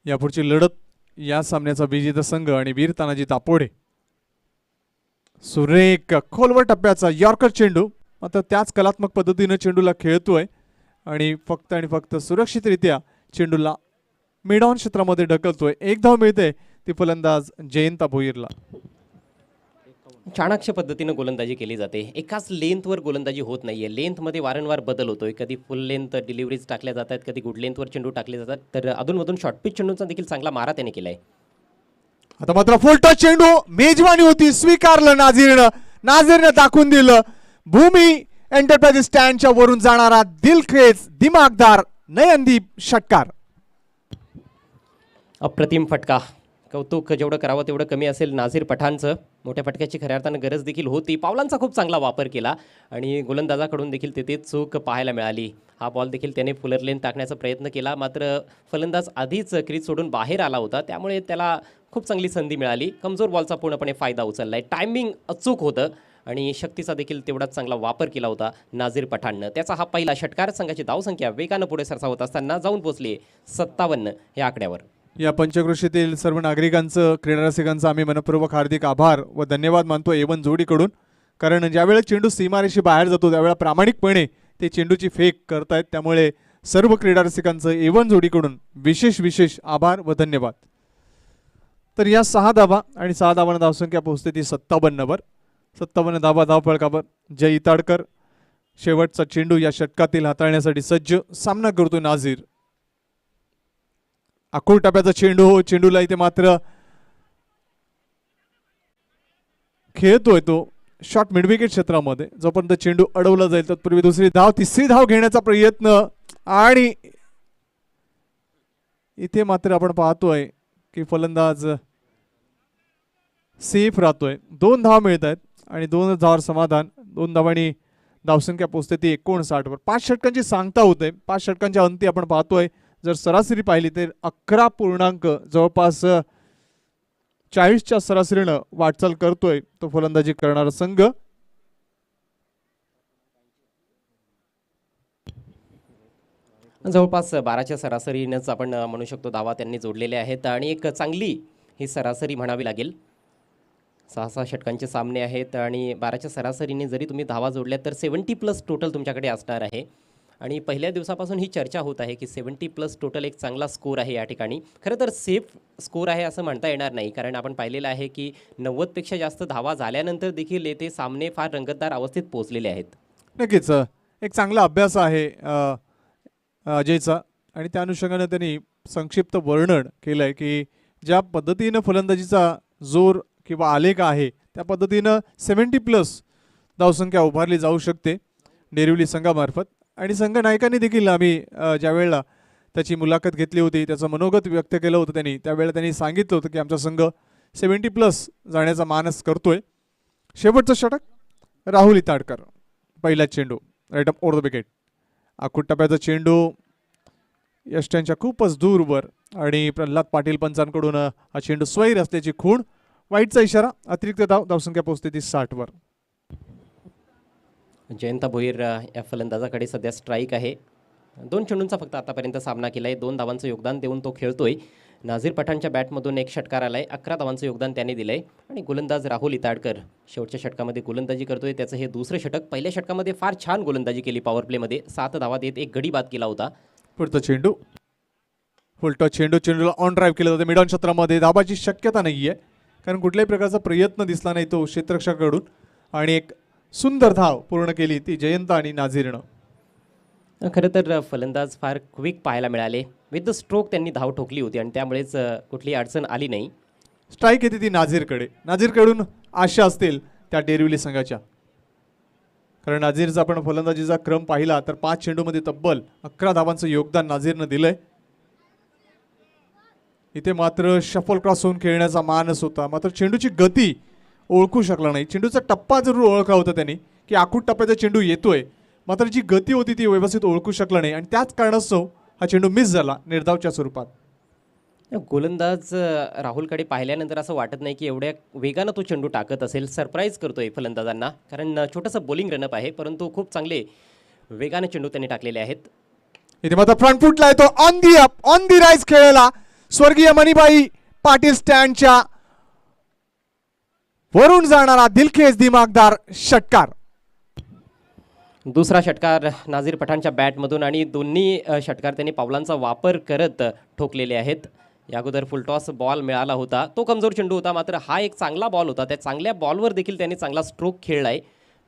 यापुढची लढत या सामन्याचा विजेता संघ आणि वीर तानाजी तापोडे. सुरेख खोलवर टप्प्याचा यॉर्कर चेंडू, मात्र त्याच कलात्मक पद्धतीने चेंडूला खेळतोय आणि फक्त सुरक्षितरित्या चेंडूला मिड ऑन क्षेत्रामध्ये ढकलतोय. 1 धाव मिळते ती फलंदाज जयंता भोईरला. चाणक्य पद्धतीनं गोलंदाजी केली जाते. एकाच लेंथवर गोलंदाजी होत नाहीये. लेंथमध्ये वारंवार बदल होतोय. कधी फुल लेंथ डिलिव्हरीज टाकल्या जातात, कधी गुड लेंथवर चेंडू टाकले जातात. तर अधूनमधून शॉर्ट पिच चेंडूंचा देखील चांगला मारा त्याने केलाय. आता मात्र फुल टच चेंडू, मेजवानी होती, स्वीकारलं नाझीरनं दाखवून दिलं. भूमी एंटरप्राइजेस स्टँडच्या वरून जाणारा दिलखेज दिमागदार नयनदीप षटकार. अप्रतिम फटका. कौतुक जेवढं करावं तेवढं कमी असेल नाझीर पठाणचं. मोठ्या फटक्याची खऱ्या अर्थानं गरज देखील होती. पावलांचा खूप चांगला वापर केला आणि गोलंदाजाकडून देखील तिथे चूक पाहायला मिळाली. हा बॉल देखील त्याने फुलर लेन टाकण्याचा प्रयत्न केला, मात्र फलंदाज आधीच क्रीज सोडून बाहेर आला होता, त्यामुळे त्याला खूप चांगली संधी मिळाली. कमजोर बॉलचा पूर्णपणे फायदा उचलला आहे. टायमिंग अचूक होतं आणि शक्तीचा देखील तेवढाच चांगला वापर केला होता नाझीर पठाणनं. त्याचा हा पहिला षटकार. संघाची धावसंख्या वेगानं पुढे सरसावत असताना जाऊन पोहोचली 57 या आकड्यावर. या पंचक्रोशीतील सर्व नागरिकांचं, क्रीडा रसिकांचं आम्ही मनपूर्वक हार्दिक आभार व धन्यवाद मानतो A1 जोडीकडून. कारण ज्यावेळेला चेंडू सीमारेषे बाहेर जातो त्यावेळेला प्रामाणिकपणे ते चेंडूची फेक करतायत. त्यामुळे सर्व क्रीडा रसिकांचं A1 जोडीकडून विशेष आभार व धन्यवाद. तर या 6 धावा आणि 6 धावांना धावसंख्या पोहोचते ती 57वर. 57 धावा धावफलकावर जय ताडकर. शेवटचा चेंडू या षटकातील हाताळण्यासाठी सज्ज. सामना करतोय नाझीर. आखूड टप्प्याचा चेंडू, चेंडूला इथे मात्र खेळतोय तो शॉर्ट मिडविकेट क्षेत्रामध्ये. जोपर्यंत चेंडू अडवला जाईल तत्पूर्वी दुसरी धाव, तिसरी धाव घेण्याचा प्रयत्न आणि इथे मात्र आपण पाहतोय की फलंदाज सेफ राहतोय. 2 धाव मिळत आहेत आणि 2 धावांवर समाधान. 2 धावांनी धावसंख्या पोहोचते ती 59वर. 5 षटकांची सांगता होते. 5 षटकांच्या अंती आपण पाहतोय जर सरासरी पाहिली तर 11 पूर्णांक जवळपास 40च्या सरासरीनं वाटचाल करतोय तो फलंदाजी करणारा संघ. जवळपास 12च्या सरासरीनंच आपण म्हणू शकतो धावा त्यांनी जोडलेल्या आहेत आणि एक चांगली ही सरासरी म्हणावी लागेल. 6 षटकांचे सामने आहेत आणि 12च्या सरासरीने जरी तुम्ही धावा जोडल्या तर 70+ टोटल तुमच्याकडे असणार आहे. आणि पहिल्या दिवसापासून ही चर्चा होत आहे की 70+ टोटल एक चांगला स्कोर आहे या ठिकाणी. खरं तर सेफ स्कोर आहे असं म्हणता येणार नाही, कारण आपण पाहिलेलं आहे की 90पेक्षा जास्त धावा झाल्यानंतर देखील येथे सामने फार रंगतदार अवस्थेत पोहोचलेले आहेत. नक्कीच एक चांगला अभ्यास आहे अजयचा, आणि त्या अनुषंगाने त्यांनी संक्षिप्त वर्णन केलं आहे की ज्या पद्धतीनं फलंदाजीचा जोर किंवा आलेख आहे त्या पद्धतीनं 70+ धावसंख्या उभारली जाऊ शकते डेरिवली संघामार्फत. आणि संघ नायकांनी देखील आम्ही ज्यावेळेला त्याची मुलाखत घेतली होती, त्याचं मनोगत व्यक्त केलं होतं त्यांनी, त्यावेळेला त्यांनी सांगितलं होतं की आमचा संघ 70+ जाण्याचा मानस करतोय. शेवटचं षटक राहुल इताडकर, पहिला चेंडू right up over the wicket. आखूट टप्प्याचा चेंडू यष्ट्यांच्या खूपच दूरवर आणि प्रल्हाद पाटील पंचांकडून हा चेंडू स्वैर असल्याची खूण. वाईटचा इशारा, अतिरिक्त धावसंख्या पोहोचते ती 60वर. जयंत भोईर या फलंदाजाकडे सध्या स्ट्राईक आहे. 2 चेंडूंचा फक्त आतापर्यंत सामना केला आहे. 2 धावांचं योगदान देऊन तो खेळतोय. नाझीर पठाणच्या बॅटमधून 1 षटकार आलाय. 11 धावांचं योगदान त्याने दिलंय. आणि गोलंदाज राहुल इताडकर शेवटच्या षटकामध्ये गोलंदाजी करतोय. त्याचं हे दुसरं षटक. पहिल्या षटकामध्ये फार छान गोलंदाजी केली पॉवर प्लेमध्ये. 7 धावा देत 1 गडी बाद केला होता. पुढचा चेंडू फुलटॉस चेंडू, चेंडूला ऑन ड्राईव्ह केलं जातं मिडॉन क्षेत्रामध्ये. धाबाची शक्यता नाही आहे कारण कुठल्याही प्रकारचा प्रयत्न दिसला नाही तो क्षेत्ररक्षकाकडून. आणि एक सुंदर धाव पूर्ण केली ती जयंत आणि नाझीरनं. खरं तर फलंदाज फार क्विक पाहायला मिळाले. विथ द स्ट्रोक त्यांनी धाव ठोकली होती आणि त्यामुळेच कुठली अडचण आली नाही. स्ट्राईक येते ती नाझीरकडे. नाझीरकडून आशा असतील त्या डेरिवली संघाच्या, कारण नाझीरचा आपण फलंदाजीचा क्रम पाहिला तर 5 चेंडूमध्ये तब्बल 11 धावांचं योगदान नाझीरनं दिलंय. इथे मात्र शफल क्रॉस होऊन खेळण्याचा मानस होता, मात्र चेंडूची गती ओळखू शकला नाही. चेंडूचा टप्पा जरूर ओळखला होता त्यांनी की आखूट टप्प्याचा चेंडू येतोय, मात्र जी गती होती ती व्यवस्थित ओळखू शकला नाही आणि त्याच कारणास्तव हा चेंडू मिस झाला निर्धावच्या स्वरूपात. गोलंदाज राहुलकडे पाहिल्यानंतर असं वाटत नाही की एवढ्या वेगानं तो चेंडू टाकत असेल. सरप्राईज करतोय फलंदाजांना, कारण छोटंसं बॉलिंग रनअप आहे परंतु खूप चांगले वेगाने चेंडू त्यांनी टाकलेले आहेत. इथे मात्र फ्रंट फुटला येतो. On the up on the rise खेळला स्वर्गीय मणिबाई पाटील स्टँडच्या वरून जाणारा दिलखेज दिमागदार षटकार. दुसरा षटकार नाझीर पठाणच्या बॅटमधून आणि दोन्ही षटकार त्यांनी पावलांचा वापर करत ठोकलेले आहेत. या अगोदर फुलटॉस बॉल मिळाला होता, तो कमजोर चेंडू होता, मात्र हा एक चांगला बॉल होता. त्या चांगल्या बॉलवर देखील त्यांनी चांगला स्ट्रोक खेळलाय.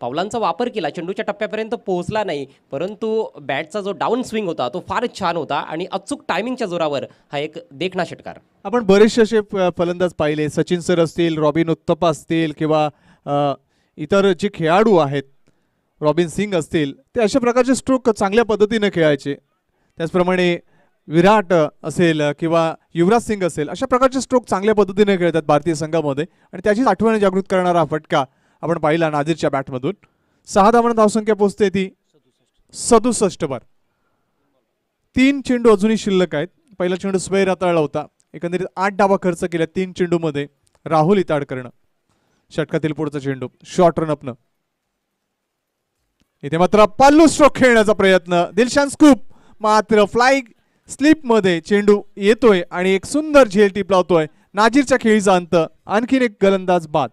पावलांचा वापर केला, चेंडूच्या टप्प्यापर्यंत पोहोचला नाही परंतु बॅटचा जो डाऊन स्विंग होता तो फारच छान होता आणि अचूक टायमिंगच्या जोरावर हा एक देखणा षटकार. आपण बरेचसे असे फलंदाज पाहिले, सचिन सर असतील, रॉबिन उत्तप्पा असतील किंवा इतर जे खेळाडू आहेत, रॉबिन सिंग असतील, ते अशा प्रकारचे स्ट्रोक चांगल्या पद्धतीने खेळायचे. त्याचप्रमाणे विराट असेल किंवा युवराज सिंग असेल, अशा प्रकारचे स्ट्रोक चांगल्या पद्धतीने खेळतात भारतीय संघामध्ये आणि त्याचीच आठवण जागृत करणारा फटका आपण पाहिला नाझीरच्या बॅटमधून. 6 धावांना धावसंख्या पोहोचते ती 67वर. 3 चेंडू अजूनही शिल्लक आहेत. पहिला चेंडू स्वैर हाताळला होता. एकंदरीत 8 धावा खर्च केल्या 3 चेंडूमध्ये राहुल इताडकरनं. षटकातील पुढचा चेंडू शॉर्ट रनअपनं. इथे मात्र पल्लू स्ट्रोक खेळण्याचा प्रयत्न, दिलशान स्कूप, मात्र फ्लाईंग स्लिपमध्ये चेंडू येतोय आणि एक सुंदर झेल टीप लावतोय. नाझीरच्या खेळीचा अंत, आणखीन एक गोलंदाज बाद.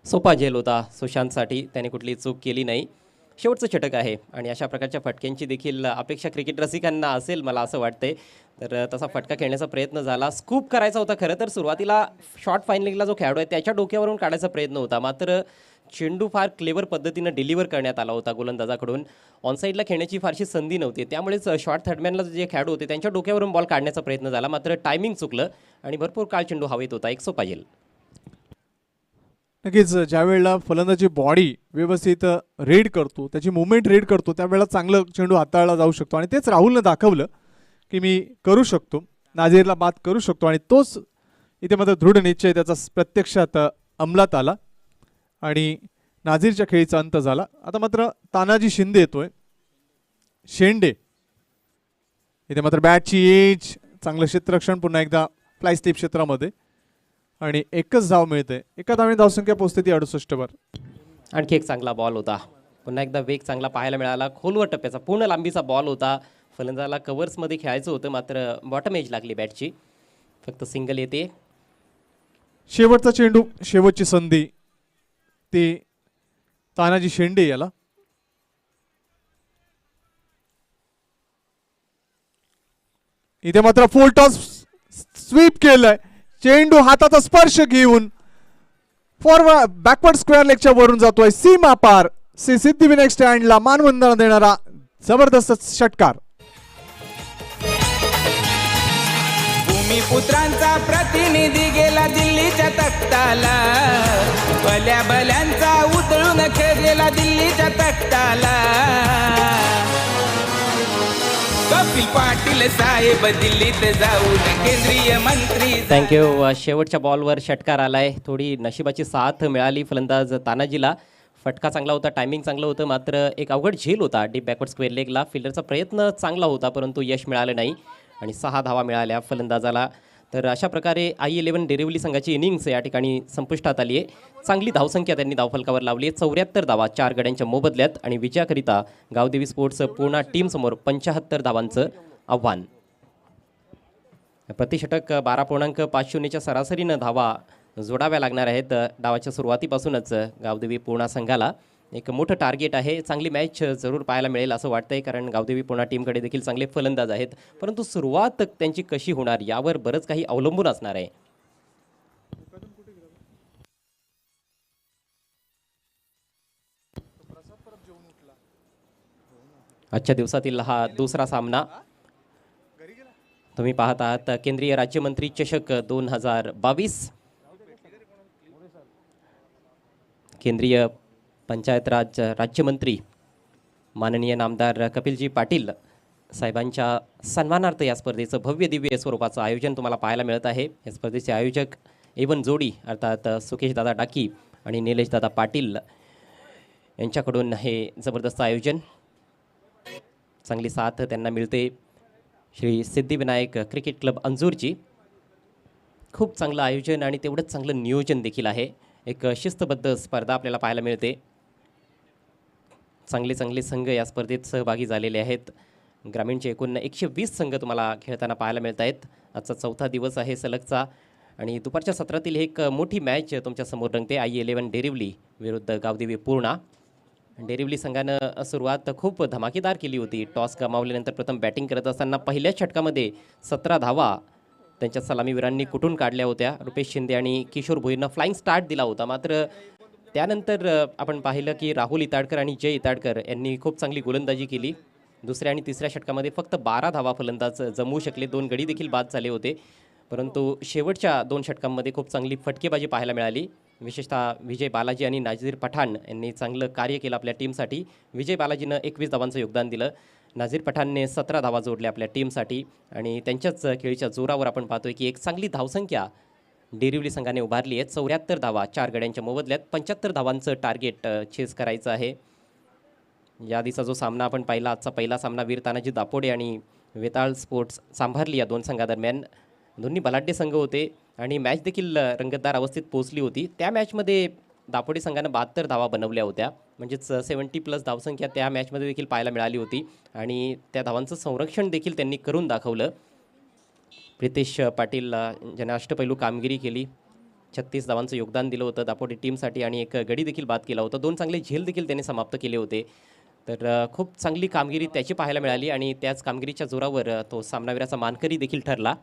सोपा झेल होता सुशांतसाठी, त्याने कुठली चूक केली नाही. शेवटचं षटक आहे आणि अशा प्रकारच्या फटक्यांची देखील अपेक्षा क्रिकेट रसिकांना असेल मला असं वाटतंय. तर तसा फटका खेळण्याचा प्रयत्न झाला. स्कूप करायचा होता खरं तर. सुरुवातीला शॉर्ट फायनलिंगला जो खेळाडू आहे त्याच्या डोक्यावरून काढायचा प्रयत्न होता, मात्र चेंडू फार क्लेवर पद्धतीनं डिलिव्हर करण्यात आला होता गोलंदाजाकडून. ऑनसाईडला खेळण्याची फारशी संधी नव्हती, त्यामुळेच शॉर्ट थर्डमॅनला जे खेळाडू होते त्यांच्या डोक्यावरून बॉल काढण्याचा प्रयत्न झाला, मात्र टायमिंग चुकलं आणि भरपूर काळ चेंडू हवेत होता. एक सोपा झेल. नक्कीच ज्यावेळेला फलंदाजी बॉडी व्यवस्थित रेड करतो, त्याची मुवमेंट रेड करतो, त्यावेळेला चांगलं चेंडू हाताळला जाऊ शकतो आणि तेच राहुलनं दाखवलं की मी करू शकतो, नाझीरला बाद करू शकतो आणि तोच इथे मात्र दृढ निश्चय त्याचा प्रत्यक्षात अंमलात आला आणि नाझीरच्या खेळीचा अंत झाला. आता मात्र तानाजी शिंदे येतोय, शेंडे. इथे मात्र बॅटची एज, चांगलं क्षेत्ररक्षण पुन्हा एकदा फ्लाय स्लिप क्षेत्रामध्ये आणि एकच धाव मिळते. एका धावेने धावसंख्या पोहोचते ती 68वर. आणखी एक चांगला बॉल होता. पुन्हा एकदा वेग चांगला पाहायला मिळाला. खोलवर टप्प्याचा पूर्ण लांबीचा बॉल होता. फलंदाजाला कव्हर्समध्ये खेळायचं होतं, मात्र बॉटम एज लागली बॅटची. फक्त सिंगल येते. शेवटचा चेंडू, शेवटची संधी ती तानाजी शेंडे याला. इथे मात्र फुल टॉस स्वीप केलंय. चेंडू हाताचा स्पर्श घेऊन फॉरवर्ड बॅकवर्ड स्क्वेअर लेगच्या वरून जातोय सीमा पार. सिद्धिविनायक स्टँडला मानवंदना देणारा जबरदस्त षटकार. भूमिपुत्रांचा प्रतिनिधी गेला दिल्लीच्या तख्ताला, भल्या भल्यांचा उधळून खेळ गेला दिल्लीच्या तख्ताला. कपिल पाटील साहेब दिल्लीत जाऊन केंद्रीय मंत्री थँक्यू. शेवटच्या बॉलवर षटकार आलाय, थोडी नशिबाची साथ मिळाली फलंदाज तानाजीला. फटका चांगला होता, टायमिंग चांगलं होतं, मात्र एक अवघड झेल होता डीप बॅकवर्ड स्क्वेअर लेगला. फिल्डरचा प्रयत्न चांगला होता परंतु यश मिळालं नाही आणि 6 धावा मिळाल्या फलंदाजाला. तर अशा प्रकारे I11 डेरिवली संघाची इनिंग्स या ठिकाणी संपुष्टात आली आहे. चांगली धावसंख्या त्यांनी धावफलकावर लावली आहे, 74 धावा 4 गड्यांच्या मोबदल्यात आणि विजयाकरिता गावदेवी स्पोर्ट्स पूर्णा टीमसमोर 75 धावांचं आव्हान. प्रतिषटक 12.50च्या सरासरीनं धावा जोडाव्या लागणार आहेत. डावाच्या सुरुवातीपासूनच गावदेवी पूर्णा संघाला एक मोठं टार्गेट आहे. चांगली मॅच जरूर पाहायला मिळेल असं वाटतंय, कारण गावदेवी पूर्णा टीमकडे देखील चांगले फलंदाज आहेत, परंतु सुरुवात त्यांची कशी होणार यावर बरंच काही अवलंबून असणार आहे. आजच्या दिवसातील हा दुसरा सामना तुम्ही पाहत आहात केंद्रीय राज्यमंत्री चषक 2022. केंद्रीय पंचायत राज राज्यमंत्री माननीय नामदार कपिलजी पाटील साहेबांच्या सन्मानार्थ या स्पर्धेचं भव्य दिव्य स्वरूपाचं आयोजन तुम्हाला पाहायला मिळत आहे. या स्पर्धेचे आयोजक A1 जोडी अर्थात सुकेशदादा डाकी आणि निलेशदादा पाटील यांच्याकडून हे जबरदस्त आयोजन. चांगली साथ त्यांना मिळते श्री सिद्धिविनायक क्रिकेट क्लब अंजूरची. खूप चांगलं आयोजन आणि तेवढंच चांगलं नियोजन देखील आहे. एक शिस्तबद्ध स्पर्धा आपल्याला पाहायला मिळते. चांगले चांगले संघ या स्पर्धेत सहभागी झालेले आहेत. ग्रामीणचे एकूण 120 संघ तुम्हाला खेळताना पाहायला मिळत आहेत. आजचा 4था दिवस आहे सलगचा आणि दुपारच्या सत्रातील एक मोठी मॅच तुमच्या समोर रंगते. I11 डेरिवली विरुद्ध गावदेवी पूर्णा. डेरिवली संघानं सुरुवात खूप धमाकेदार केली होती. टॉस गमावल्यानंतर प्रथम बॅटिंग करत असताना पहिल्याच षटकामध्ये 17 धावा त्यांच्या सलामीवीरांनी कुठून काढल्या होत्या. रुपेश शिंदे आणि किशोर भोईरनं फ्लाइंग स्टार्ट दिला होता, मात्र त्यानंतर आपण पाहिलं की राहुल इताडकर आणि जय इताडकर यांनी खूप चांगली गोलंदाजी केली. दुसऱ्या आणि तिसऱ्या षटकामध्ये फक्त 12 धावा फलंदाज जमवू शकले. 2 गडी देखील बाद झाले होते, परंतु शेवटच्या 2 षटकांमध्ये खूप चांगली फटकेबाजी पाहायला मिळाली. विशेषतः विजय बालाजी आणि नाझीर पठाण यांनी चांगलं कार्य केलं आपल्या टीमसाठी. विजय बालाजीनं 21 धावांचं योगदान दिलं. नाझीर पठाणने 17 धावा जोडल्या आपल्या टीमसाठी आणि त्यांच्याच खेळीच्या जोरावर आपण पाहतोय की एक चांगली धावसंख्या डेरिवली संघाने उभारली आहे. 74 धावा 4 गड्यांच्या मोबदल्यात 75 धावांचं टार्गेट चेस करायचं आहे. याआधीचा जो सामना आपण पाहिला, आजचा पहिला सामना वीर तानाजी दापोडे आणि वेताळ स्पोर्ट्स सांभारली या 2 संघादरम्यान. दोन्ही बलाढ्य संघ होते आणि मॅच देखील रंगतदार अवस्थेत पोहोचली होती. त्या मॅचमध्ये दापोडे संघानं 72 धावा बनवल्या होत्या, म्हणजेच 70+ धावसंख्या त्या मॅचमध्ये देखील पाहायला मिळाली होती आणि त्या धावांचं संरक्षण देखील त्यांनी करून दाखवलं. प्रितेश पाटील ज्याने अष्टपैलू कामगिरी केली, 36 धावांचं योगदान दिलं होतं दापोडे टीमसाठी आणि एक गडी देखील बाद केला होता. 2 चांगले झेल देखील त्यांनी समाप्त केले होते. तर खूप चांगली कामगिरी त्याची पाहायला मिळाली आणि त्याच कामगिरीच्या जोरावर तो सामनावीराचा मानकरी देखील ठरला.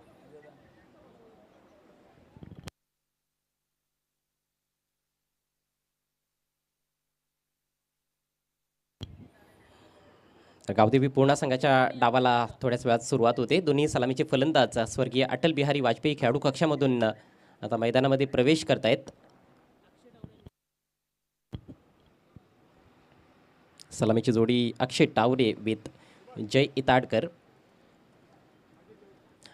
गावदेवी पूर्णा संघाच्या डावाला थोड्याच वेळात सुरुवात होते. दोन्ही सलामीचे फलंदाज स्वर्गीय अटल बिहारी वाजपेयी खेळाडू कक्षामधून आता मैदानामध्ये प्रवेश करतायत. सलामीची जोडी अक्षय टावरे विथ जय इताडकर.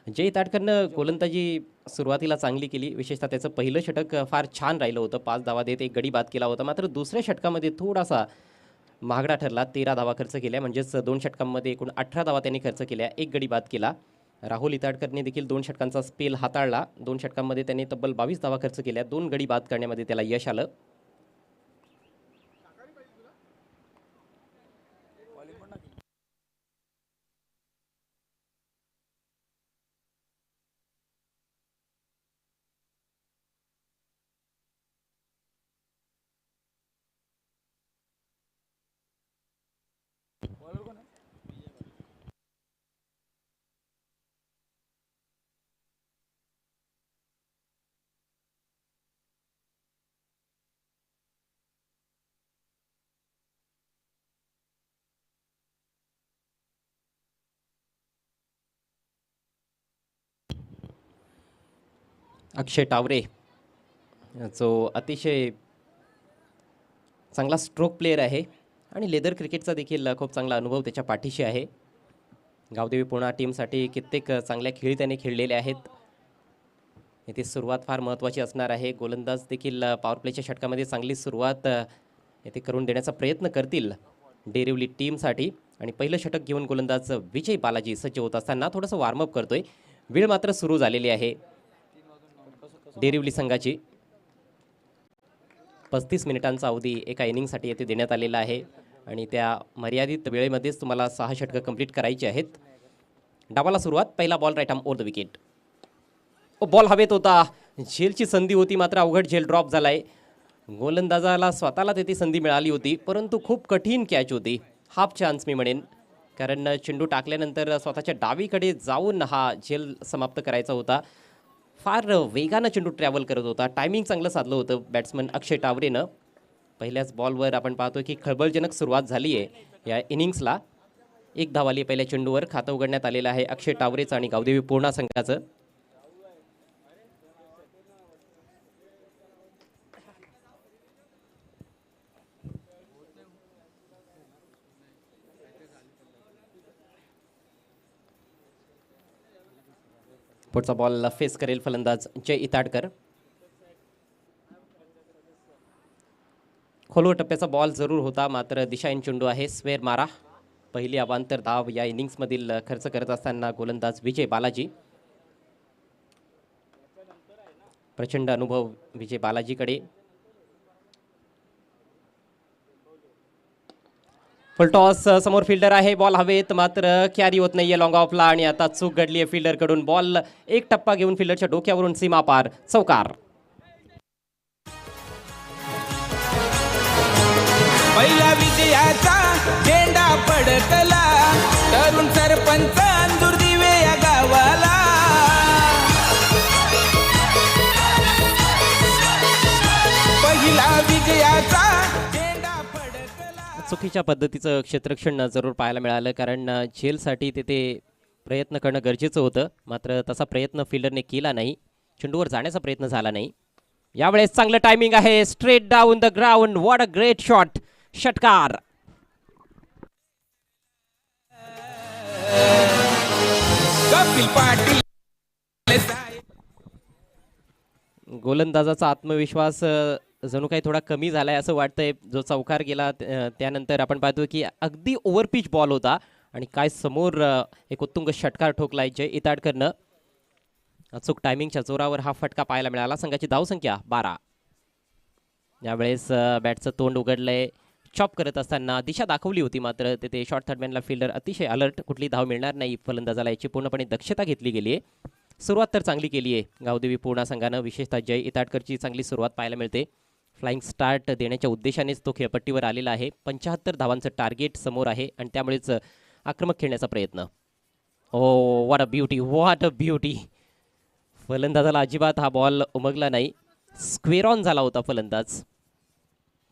जय इताडकरनं गोलंदाजी सुरुवातीला चांगली केली. विशेषतः त्याचं पहिलं षटक फार छान राहिलं होतं. 5 धावा देत एक गडी बाद केला होता, मात्र दुसऱ्या षटकामध्ये थोडासा महागडा ठरला. 13 धावा खर्च केल्या, म्हणजेच 2 षटकांमध्ये एकूण 18 धावा त्यांनी खर्च केल्या, एक गडी बाद केला. राहुल इताडकरने देखील 2 षटकांचा स्पेल हाताळला. 2 षटकांमध्ये त्यांनी तब्बल 22 धावा खर्च केल्या. 2 गडी बाद करण्यामध्ये त्याला यश आलं. अक्षय टावरे जो अतिशय चांगला स्ट्रोक प्लेयर आहे आणि लेदर क्रिकेटचा देखील खूप चांगला अनुभव त्याच्या पाठीशी आहे. गावदेवी पूर्णा टीमसाठी कित्येक चांगल्या खेळी त्याने खेळलेले आहेत. येथे सुरुवात फार महत्त्वाची असणार आहे. गोलंदाज देखील पॉवर प्लेच्या षटकामध्ये चांगली सुरुवात येथे करून देण्याचा प्रयत्न करतील डेरिवली टीमसाठी. आणि पहिलं षटक घेऊन गोलंदाज विजय बालाजी सज्ज होत असताना थोडंसं वॉर्मअप करतोय. वेळ मात्र सुरू झालेली आहे डेरिवली संघाची. 35 मिनिटांचा अवधी एका इनिंगसाठी येथे देण्यात आलेला आहे आणि त्या मर्यादित वेळेमध्येच तुम्हाला 6 षटकं कंप्लीट करायची आहेत. डावाला सुरुवात. पहिला ball right arm over the wicket. Ball हवेत होता. झेलची संधी होती मात्र अवघड झेल ड्रॉप झालाय. गोलंदाजाला स्वतःला तेथे संधी मिळाली होती परंतु खूप कठीण कॅच होती. हाफ चान्स मी म्हणेन, कारण चेंडू टाकल्यानंतर स्वतःच्या डावीकडे जाऊन हा झेल समाप्त करायचा होता. फार वेगानं चेंडू ट्रॅव्हल करत होता. टायमिंग चांगलं साधलं होतं बॅट्समन अक्षय टावरेनं. पहिल्याच बॉलवर आपण पाहतोय की खळबळजनक सुरुवात झाली आहे या इनिंग्सला. 1 धाव आली पहिल्या चेंडूवर. खातं उघडण्यात आलेलं आहे अक्षय टावरेचं आणि गावदेवी पूर्णा संघाचं. पुढचा बॉल फेस करेल फलंदाज जय इताडकर. खोलवर टप्प्याचा बॉल जरूर होता मात्र दिशाहीन चेंडू आहे. स्क्वेअर मारा. पहिली अवांतर धाव या इनिंग्समधील खर्च करत असताना गोलंदाज विजय बालाजी. प्रचंड अनुभव विजय बालाजीकडे. Full toss. समोर फिल्डर आहे. बॉल हवेत मात्र कॅरी होत नाहीये लॉंग ऑफला आणि आता चूक घडली आहे फिल्डरकडून. बॉल एक टप्पा घेऊन फिल्डरच्या डोक्यावरून सीमा पार. चौकार. पहिला विजयाचा झेंडा फडकला. तरुण सरपंच अंजूर दिवे या गावाला. पहिला विजयाचा झेंडा फडकला. चुकीच्या पद्धतीचं क्षेत्ररक्षण जरूर पाहायला मिळालं, कारण झेलसाठी तिथे प्रयत्न करणं गरजेचं होतं मात्र तसा प्रयत्न फिल्डरने केला नाही. चेंडूवर जाण्याचा प्रयत्न झाला नाही. यावेळेस चांगलं टायमिंग आहे. Straight down the ground. What a great shot. षटकार. कपिल पाटील. गोलंदाजाचा आत्मविश्वास जणू काही थोडा कमी झालाय असं वाटतंय. जो चौकार गेला त्यानंतर आपण पाहतो की अगदी ओव्हरपिच बॉल होता आणि काय समोर एक उत्तुंग षटकार ठोकलाय जय इताडकरनं. अचूक टायमिंगच्या जोरावर हा फटका पाहायला मिळाला. संघाची धावसंख्या 12. यावेळेस बॅटचं तोंड उघडलंय. चॉप करत असताना दिशा दाखवली होती मात्र तिथे शॉर्ट थर्डमॅनला फिल्डर अतिशय अलर्ट. कुठली धाव मिळणार नाही फलंदाजाला याची पूर्णपणे दक्षता घेतली गेली आहे. सुरुवात तर चांगली केली आहे गावदेवी पूर्णा संघानं. विशेषतः जय इताडकरची चांगली सुरुवात पाहायला मिळते. फ्लाइंग स्टार्ट देण्याच्या उद्देशानेच तो खेळपट्टीवर आलेला आहे. 75 धावांचं टार्गेट समोर आहे आणि त्यामुळेच आक्रमक खेळण्याचा प्रयत्न. Oh what a beauty. What a beauty. फलंदाजाला अजिबात हा बॉल उमगला नाही. स्क्वेअर ऑन झाला होता फलंदाज.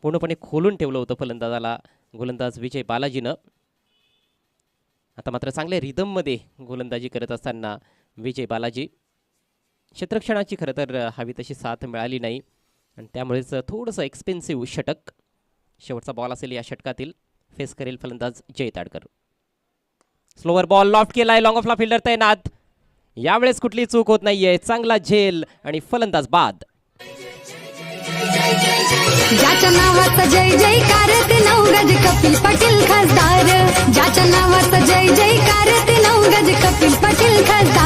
पूर्णपणे खोलून ठेवलं होतं फलंदाजाला गोलंदाज विजय बालाजीनं. आता मात्र चांगल्या रिदममध्ये गोलंदाजी करत असताना विजय बालाजी. क्षेत्ररक्षणाची खरं तर हवी तशी साथ मिळाली नाही आणि त्यामुळेच थोडंसं एक्सपेन्सिव्ह षटक. शेवटचा बॉल असेल या षटकातील. फेस करेल फलंदाज जय ताडकर. स्लोवर बॉल लॉफ्ट केलाय. लॉंग ऑफला फिल्डर तैनात. यावेळेस कुठली चूक होत नाहीये. चांगला झेल आणि फलंदाज बाद. ज्याच्या नावाचा जय जयकार ते 9 गज कपिल पाटील खासदार. ज्याच्या नावाचा जय जयकार ते 9 गज कपिल पाटील खासदार.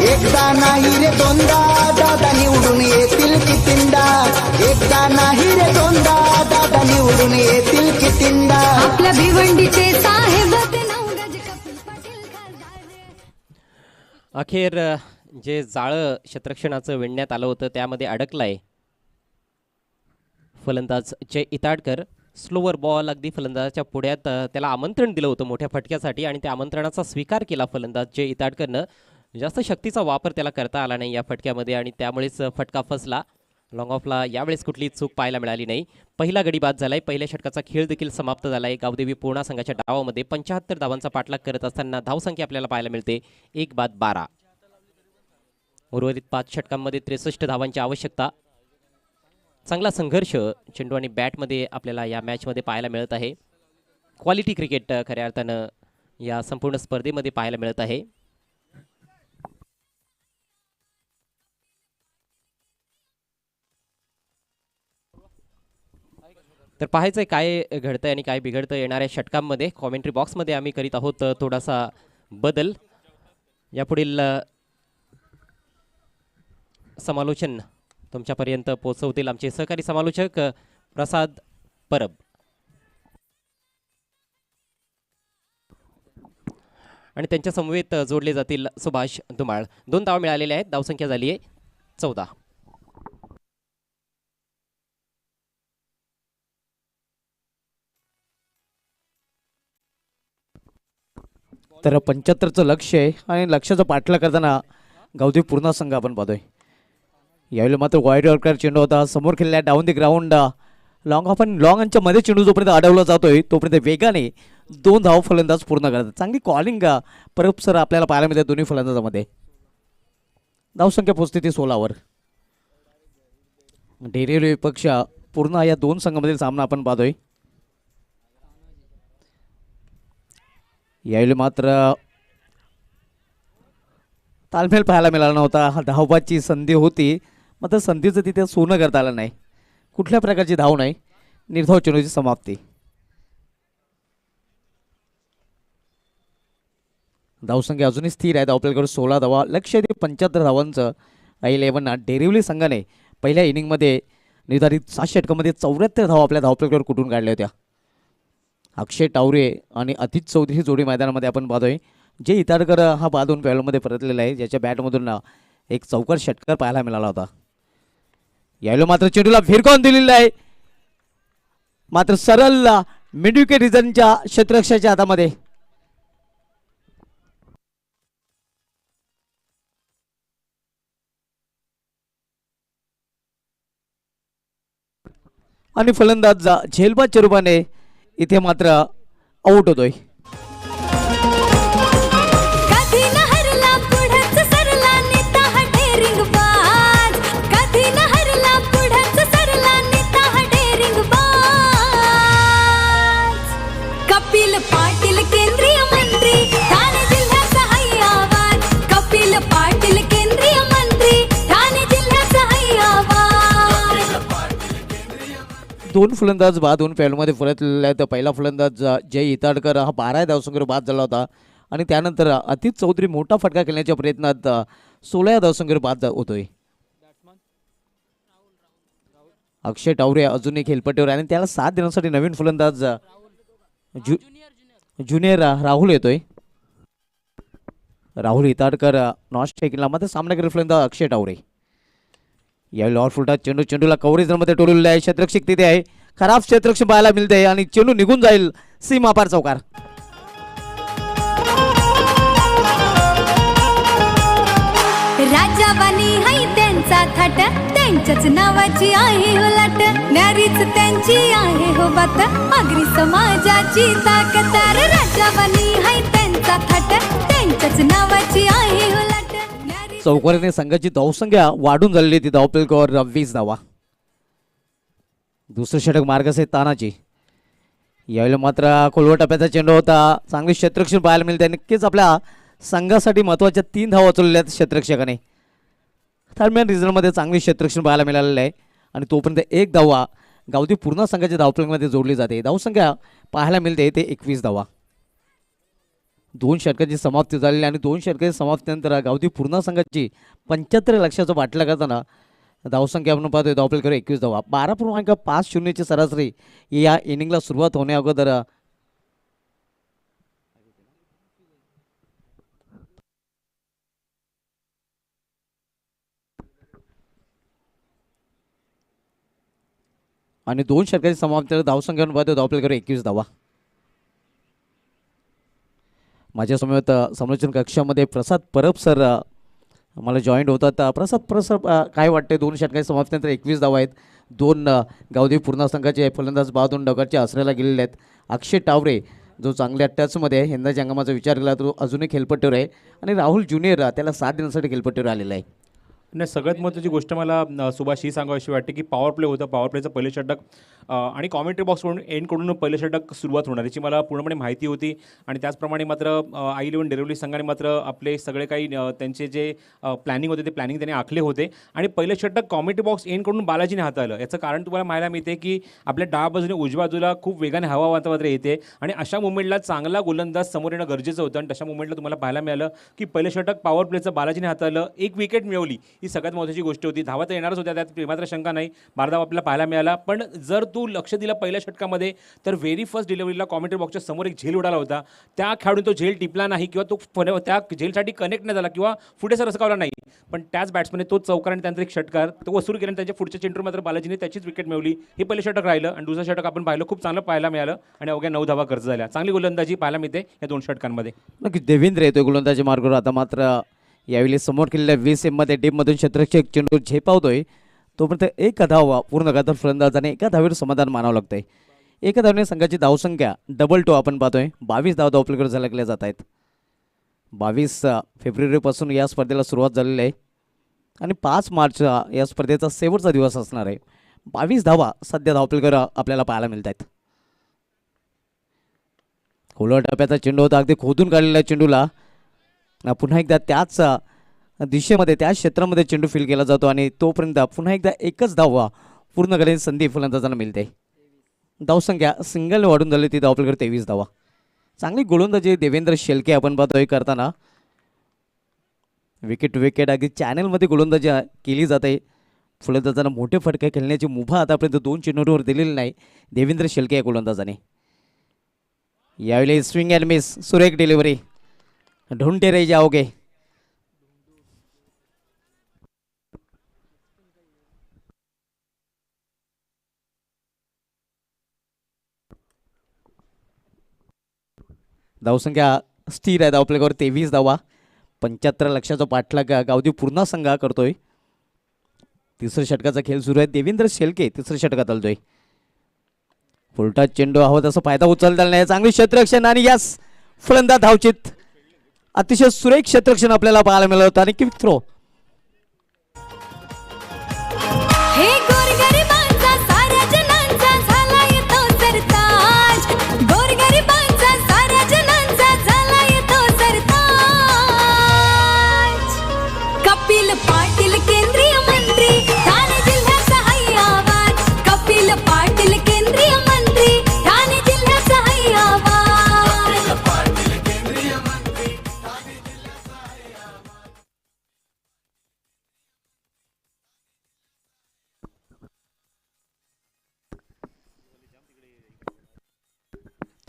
एकदा नाही रे दोनदा दादा निवडून येतील कितींदा. एकदा नाही रे दोनदा दादा निवडून येतील कितींदा. आपल्या भिवंडीचे साहेब ते 9 गज कपिल पाटील खासदार. अखेर जे जाळं क्षेत्ररक्षणाचं विणण्यात आलं होतं त्यामध्ये अडकलाय फलंदाज जय इताडकर. स्लोवर बॉल अगदी फलंदाजाच्या पुढ्यात त्याला आमंत्रण दिलं होतं मोठ्या फटक्यासाठी आणि त्या आमंत्रणाचा स्वीकार केला फलंदाज जय इताडकरनं. जास्त शक्तीचा वापर त्याला करता आला नाही या फटक्यामध्ये आणि त्यामुळेच फटका फसला. लॉंग ऑफला यावेळेस कुठली चूक पाहायला मिळाली नाही. पहिला गडी बाद झालाय. पहिल्या षटकाचा खेळ देखील समाप्त झालाय. गावदेवी पूर्णा संघाच्या डावामध्ये 75 धावांचा पाठलाग करत असताना धावसंख्या आपल्याला पाहायला मिळते 1 बाद 12. उर्वरित 5 षटकांमध्ये 63 धावांची आवश्यकता. चांगला संघर्ष चेंडू आणि बॅटमध्ये आपल्याला या मॅचमध्ये पाहायला मिळत आहे. क्वालिटी क्रिकेट खऱ्या अर्थानं या संपूर्ण स्पर्धेमध्ये पाहायला मिळत आहे. तर पाहायचंय काय घडतंय आणि काय बिघडतं येणाऱ्या षटकांमध्ये. कॉमेंट्री बॉक्समध्ये आम्ही करीत आहोत थोडासा बदल. यापुढील समालोचन तुमच्यापर्यंत पोहोचवतील आमचे सहकारी समालोचक प्रसाद परब. आणि त्यांच्या समवेत जोडले जातील सुभाष धुमाळ. 2 धावा मिळालेल्या आहेत. धावसंख्या झाली आहे 14. तर 75चं लक्ष आहे आणि लक्षाचा पाठला करताना गावदेवी पूर्ण संघ आपण पाहतोय. यावेळी मात्र वाईड यॉर्कर चेंडू होता समोर खेळल्या down the ground long of आणि लॉंगच्या मध्ये चेंडू जोपर्यंत अडवला जातोय तोपर्यंत वेगाने 2 धाव फलंदाज पूर्ण करतात. चांगली कॉलिंग परब सर आपल्याला पाहायला मिळते दोन्ही फलंदाजामध्ये. धावसंख्या पोहोचते ती 16वर. डेरेलो विपक्ष पूर्ण या 2 संघामधील सामना आपण पाहतोय. यावेळी मात्र तालमेल पाहायला मिळाला नव्हता. धावबाची संधी होती मात्र संधीचं तिथे सोनं करता आलं नाही. कुठल्या प्रकारची धाव नाही. निर्धाव चेंडूची समाप्ती. धावसंख्या अजूनही स्थिर आहे. धावपलकडे 16 धावा. लक्ष दे 75 धावांचं 11 डेरिवली संघाने पहिल्या इनिंगमध्ये निर्धारित 7 षटकामध्ये 74 धावा आपल्या धावपलकडे कुठून काढल्या होत्या. अक्षय टावरे आणि अतिश चौधरी जोडी मैदानामध्ये आपण पाहतोय. जे इताडकर हा बाद होऊन पॅलमध्ये परतलेला आहे ज्याच्या बॅटमधून एक चौकार षटकार पाहायला मिळाला होता. यावेळी मात्र चेंडूला फिरकावून दिलेला आहे मात्र सरळ मिडविकेट रिझनच्या क्षेत्ररक्षकाच्या हातामध्ये. आणि फलंदाज झेलबादच्या रूपाने इथे मात्र आऊट होतोय. कधी नहरला पुढंच सरला नेता हा डेरिंग बाज. कधी नहरला पुढंच सरला नेता हा डेरिंग बाज. कपिल पाटील केंद्रीय मंत्री ठाणे जिल्ह्याचा हाय आवाज. कपिल पाटील केंद्रीय मंत्री ठाणे जिल्ह्याचा हाय आवाज. 2 फलंदाज बाद होऊन पॅलमध्ये परतलेला आहे. तर पहिला फलंदाज जय इताडकर हा 12 धावसंख्येवर बाद झाला होता आणि त्यानंतर अतिश चौधरी मोठा फटका खेळण्याच्या प्रयत्नात 16 धावसंख्येवर बाद होतोय. अक्षय टावरे अजूनही खेळपट्टीवर आणि त्याला साथ देण्यासाठी नवीन फलंदाज ज्युनियर राहुल येतोय. राहुल इताडकर नॉन स्ट्राईकला मात्र सामना करेल फलंदाज अक्षय टावरे. यावेळी लॉर्ड फुलटा चेंडूला कव्हरेजमध्ये टोललेला आहे. क्षेत्ररक्षक तिथे आहे. खराब क्षेत्ररक्षण पाहायला मिळते आणि चेंडू निघून जाईल सीमापार चौकार. राजावानी हाय त्यांचा थाट त्यांच्याच नावाची आहे हो लाट. न्यारीच त्यांची आहे हो बात आगरी समाजाची ताकद. राजावानी हाय त्यांचा थाट त्यांच्याच नावाची आहे हो लाट. चौकाराने संघाची धावसंख्या वाढून झालेली ती धावपलकावर 20 धावा. दुसरं षटक मार्गस आहे तानाची. यावेळी मात्र खोलवर टप्प्याचा चेंडू होता. चांगले क्षेत्ररक्षण पाहायला मिळते. नक्कीच आपल्या संघासाठी महत्त्वाच्या 3 धावा उचललेल्या आहेत क्षेत्ररक्षकाने. दरम्यान रिझनमध्ये चांगले क्षेत्ररक्षण पाहायला मिळालेलं आहे आणि तोपर्यंत 1 धावा गावदेवी पूर्ण संघाच्या धावपलकामध्ये जोडली जाते. धावसंख्या पाहायला मिळते ते 21 धावा. 2 षटकाची समाप्ती झालेली आणि 2 षटकाची समाप्तीनंतर गावदेवी पूर्ण संघाची 75 लक्षाचा बाटला करताना धावसंख्या आपण पाहतोय धावपलकर 21 धावा. 12.50ची सरासरी या इनिंगला सुरुवात होण्या अगोदर आणि 2 षटकाची समाप्ती धावसंख्या आपण पाहतोय धावपलकर 21 धावा. माझ्यासमोर समालोचन कक्षामध्ये प्रसाद परब सर मला जॉईंट होतात. प्रसाद काय वाटते 2 षटकाची समाप्तीनंतर 21 धावा आहेत. 2 गावदेवी पूर्ण संघाचे फलंदाज बाजून डगरच्या आसऱ्याला गेलेले आहेत. अक्षय टावरे जो चांगल्या टचमध्ये आहे यंदाच्या हंगामाचा विचार केला तो अजूनही खेळपट्टीवर आहे आणि राहुल ज्युनियर त्याला साथ देण्यासाठी खेळपट्टीवर आलेला आहे. नाही, सगळ्यात महत्त्वाची गोष्ट मला सुभाष ही सांगावीशी वाटते की पॉवर प्ले होतं. पॉवर प्लेचं पहिलं षटक आणि कॉमेंट्री बॉक्सकडून एंडकडून पहिलं षटक सुरुवात होणार याची मला पूर्णपणे माहिती होती. आणि त्याचप्रमाणे मात्र I11 डेरिव्हली संघाने मात्र आपले सगळे काही त्यांचे जे प्लॅनिंग होते ते प्लॅनिंग त्यांनी आखले होते. आणि पहिलं षटक कॉमेंट्री बॉक्स एंडकडून बालाजीने हाताळलं. याचं कारण तुम्हाला पाहायला मिळते की आपल्या डाव्या बाजूने उजव्या बाजूला खूप वेगाने हवा मात्र येते आणि अशा मुवमेंटला चांगला गोलंदाज समोर येणं गरजेचं होतं. आणि तशा मुवमेंटला तुम्हाला पाहायला मिळालं की पहिलं षटक पॉवर प्लेचं बालाजीने हाताळलं. एक विकेट मिळवली ही सगळ्यात महत्त्वाची गोष्ट होती. धावा तर येणारच होत्या, त्यात मात्र शंका नाही. 12 धावा आपल्याला पाहायला मिळाला. पण जर तू लक्ष दिलं पहिल्या षटकामध्ये तर व्हेरी फर्स्ट डिलिव्हरीला कॉमेंट्री बॉक्सच्या समोर एक झेल उडाला होता. त्या खेळाडून तो झेल टिपला नाही किंवा तो त्या झेलसाठी कनेक्ट नाही झाला किंवा पुढे सरसकावला नाही. पण त्याच बॅट्समॅनने तो चौकार आणि त्यानंतर एक षटकार तो वसूल केला आणि त्यांच्या पुढच्या चेंडूवर मात्र बालाजीने त्याचीच विकेट मिळवली. हे पहिलं षटक राहिलं. आणि दुसरं षटक आपण पाहिलं खूप चांगलं पाहायला मिळालं आणि अवघ्या 9 धावा खर्च झाल्या. चांगली गोलंदाजी पाहायला मिळते या 2 षटकांमध्ये. नक्की देवेंद्र येतोय गोलंदाजी मार्गावर. आता मात्र यावेळी समोर केलेल्या 20 मध्ये टीममधून क्षेत्ररक्षक चेंडू झेपावतोय. तोपर्यंत एक धावा पूर्ण करतात फलंदाजाने. एका धावेवर समाधान मानावं लागतंय. एका धावेने संघाची धावसंख्या डबल टू आपण पाहतोय. 22 धावा धावपलीकडे झलकल्या जात आहेत. 22 फेब्रुवारीपासून या स्पर्धेला सुरुवात झालेली आहे आणि 5 मार्च या स्पर्धेचा शेवटचा दिवस असणार आहे. 22 धावा सध्या धावपलीकडे आपल्याला पाहायला मिळत आहेत. खोलवर टप्प्याचा चेंडू होता. अगदी खोदून काढलेल्या चेंडूला पुन्हा एकदा त्याच दिशेमध्ये त्याच क्षेत्रामध्ये चेंडू फील केला जातो आणि तोपर्यंत पुन्हा एकदा एकच धावा पूर्ण करण्याची संधी फलंदाजांना मिळते. धावसंख्या सिंगल वाढून झाली ती धावपलीकडे 23 धावा. चांगली गोलंदाजी देवेंद्र शेळके आपण पाहतोय करताना. विकेट टू विकेट अगदी चॅनलमध्ये गोलंदाजी केली जाते. फलंदाजांना मोठे फटके खेळण्याची मुभा आतापर्यंत 2 चेंडूंवर दिलेली नाही देवेंद्र शेळके या गोलंदाजाने. यावेळी स्विंग अँड मिस सुरेख डिलिव्हरी. ढूंढते रही जाओगे. धावसंख्या स्थिर आहे धावपलीकडे 23 धावा. 75 लक्षाचा पाठलाग गावदेव पूर्ण संघ करतोय. तिसऱ्या षटकाचा खेळ सुरू आहे. देवेंद्र शेळके तिसऱ्या षटकात आलतोय. फुलटा चेंडू हवा तसा फायदा उचलता नाही. चांगली क्षेत्ररक्षण आणि यास फलंदाज धावचित. अतिशय सुरेख क्षेत्ररक्षण आपल्याला पाहायला मिळालं होतं आणि क्विक थ्रो. हे गोरगरिबांचा साऱ्या जनांचा झाला येतो सरताज. गोरगरिबांचा साऱ्या जनांचा झाला येतो सरताज. कपिल पाटील केंद्रीय मंत्री ठाणे जिल्ह्याचा हाय आवाज. कपिल पाटील केंद्रीय मंत्री ठाणे जिल्ह्याचा हाय आवाज.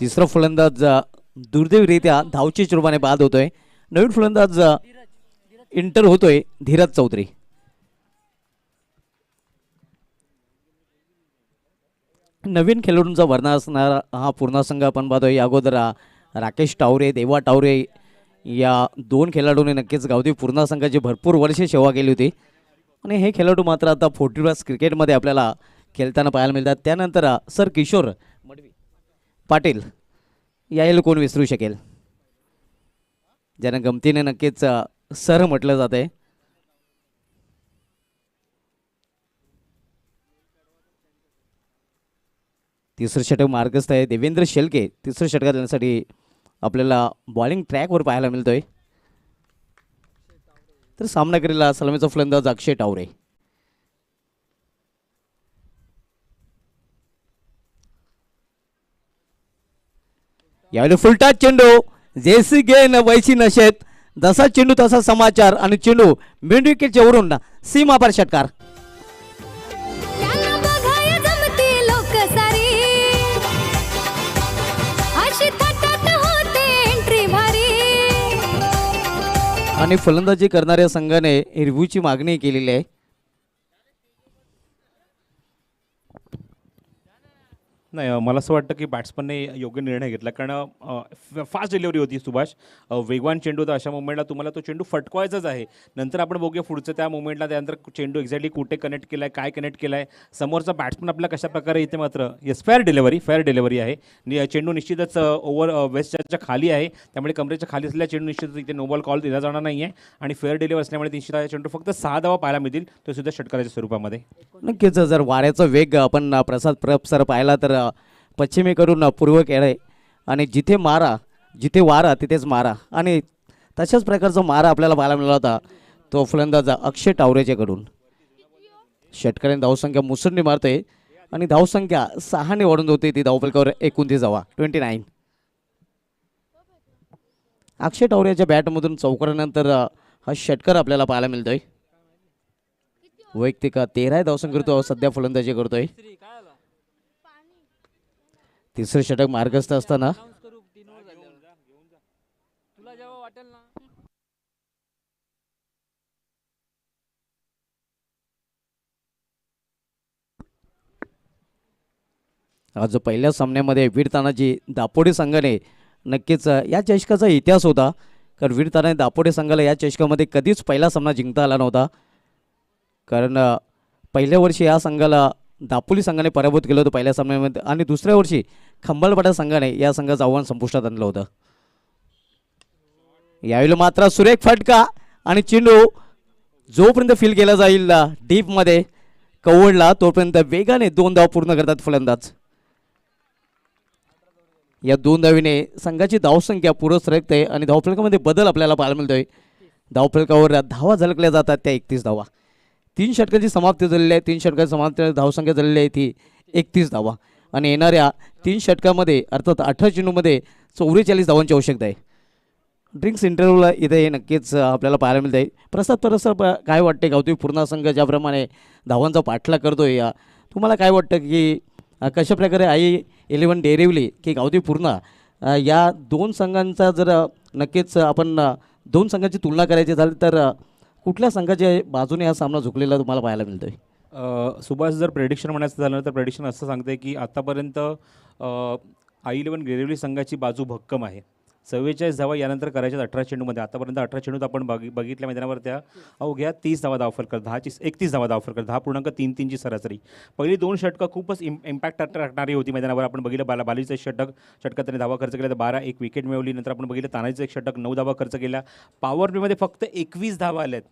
तिसरा फलंदाज दुर्दैवरित्या धावचीच्या रूपाने बाद होतोय. नवीन फलंदाज इंटर होतोय धीरज चौधरी. नवीन खेळाडूंचा वर्णा असणारा हा पूर्ण संघ आपण पाहतोय. अगोदर राकेश टावरे देवा टावरे या 2 खेळाडूंनी नक्कीच गावदेवी पूर्ण संघाची भरपूर वर्षे सेवा केली होती आणि हे खेळाडू मात्र आता 40+ क्रिकेटमध्ये आपल्याला खेळताना पाहायला मिळतात. त्यानंतर सर किशोर पाटील यायला कोण विसरू शकेल, ज्यांना गमतीने नक्कीच सर म्हटलं जात आहे. तिसरं षटक मार्गस्थ आहे. देवेंद्र शेळके तिसरं षटकात येण्यासाठी आपल्याला बॉलिंग ट्रॅकवर पाहायला मिळतोय. तर सामना करेला सलामीचा फलंदाज अक्षय टावरे. यावेळी फुलटाच चेंडू जेसी गेन वैसी नशेत. जसा चेंडू तसा समाचार आणि चेंडू मिड विकेटच्या वरून सीमापार षटकार. त्यांना बघाय जमती लोक सारी अशी थाटात होते एंट्री भारी. आणि फलंदाजी करणाऱ्या संघाने रिव्ह्यूची मागणी केलेली आहे. नाही मला असं वाटतं की बॅट्समनने योग्य निर्णय घेतला कारण फास्ट डिलिव्हरी होती सुभाष. वेगवान चेंडू होता. अशा मुवमेंटला तुम्हाला तो चेंडू फटकवायचाच आहे. नंतर आपण बघूया पुढचं त्या मुवमेंटला त्यानंतर चेंडू एक्झॅक्टली कुठे कनेक्ट केला आहे, काय कनेक्ट केला आहे, समोरचा बॅट्समन आपला कशा प्रकारे इथे मात्र येस फेअर डिलिव्हरी आहे. चेंडू निश्चितच ओव्हर वेस्टच्या खाली आहे, त्यामुळे कमरेच्या खाली असलेल्या चेंडू निश्चितच इथे नो बॉल कॉल दिला जाणार नाही आहे आणि फेअर डिलिव्हरी असल्यामुळे निश्चित चेंडू फक्त 6 धावा पाहायला मिळतील, तो सुद्धा षटकाराच्या स्वरूपामध्ये. नक्कीच जर वाऱ्याचा वेग आपण प्रसाद प्रप सर पाहिला तर पश्चिमेकडून पूर्वेकडे आणि जिथे वारा तिथेच मारा आणि तशाच प्रकारचा मारा आपल्याला पाहायला मिळाला होता तो फलंदाज अक्षय टावरेच्याकडून. षटकाराने धावसंख्या मुसंडी मारतोय आणि धावसंख्या 6ने वाढून होती ती धावफलकावर 29 धावा 29. अक्षय टावरेच्या बॅटमधून चौकारानंतर हा षटकार आपल्याला पाहायला मिळतोय. वैयक्तिक 13 धावसंख्या करतो सध्या फलंदाजी करतोय. तिसरं षटक मार्गस्थ असताना आज पहिल्या सामन्यामध्ये वीर तानाजी दापोडे संघाने नक्कीच या चषकाचा इतिहास होता कारण वीर तानाजी दापोडे संघाला या चषकामध्ये कधीच पहिला सामना जिंकता आला नव्हता कारण पहिल्या वर्षी या संघाला दापोली संघाने पराभूत केलं होतं पहिल्या सामन्यामध्ये आणि दुसऱ्या वर्षी खंबाळपाडा संघाने या संघाचं आव्हान संपुष्टात आणलं होतं. यावेळी मात्र सुरेख फटका आणि चेंडू जोपर्यंत फील केला जाईल डीपमध्ये कवडला तोपर्यंत वेगाने 2 धावा पूर्ण करतात फलंदाज. या 2 धावीने संघाची धावसंख्या पुढे सरकते आणि धावफलकामध्ये बदल आपल्याला पाहायला मिळतोय. धावफलकावर धावा झलकल्या जातात त्या 31 धावा. 3 षटकांची समाप्ती झालेली आहे. 3 षटकांची समाप्ती धावसंख्या झालेली आहे ती 31 धावा आणि येणाऱ्या 3 षटकामध्ये अर्थात 18 चेंडूमध्ये 44 धावांची आवश्यकता आहे. ड्रिंक्स इंटरव्ह्यूला इथे नक्कीच आपल्याला पाहायला मिळत आहे. प्रसाद परस्पर काय वाटते गावठी पूर्ण संघ ज्याप्रमाणे धावांचा पाठलाग करतोय तुम्हाला काय वाटतं की कशा प्रकारे i11 डेरिवली की गावठी पूर्ण या 2 संघांचा जर नक्कीच आपण 2 संघांची तुलना करायची झाली तर कुठल्या संघाच्या बाजूने हा सामना झुकलेला तुम्हाला पाहायला मिळतोय? सुभाष जर प्रेडिक्शन म्हणायचं झालं तर प्रेडिक्शन असं सांगते की आतापर्यंत i11 डेरिवली संघाची बाजू भक्कम आहे. 44 धावा यानंतर करायच्या 18 चेंडूमध्ये. आतापर्यंत 18 चेंडूत आपण बघितल्या मैदानावर त्या अवघ्या 30 धावा धावफलक 31 धावा धावफलक 10.33 ची सरासरी. पहिली 2 षटकं खूपच इम्पॅक्ट टाकणारी होती मैदानावर. आपण बघितलं बालीचं षटकात त्याने धावा खर्च केला तर 12 एक विकेट मिळवली. नंतर आपण बघितलं तानाजीचं एक षटक 9 धावा खर्च केला. पॉवर प्लेमध्ये फक्त 21 धावा आल्यात.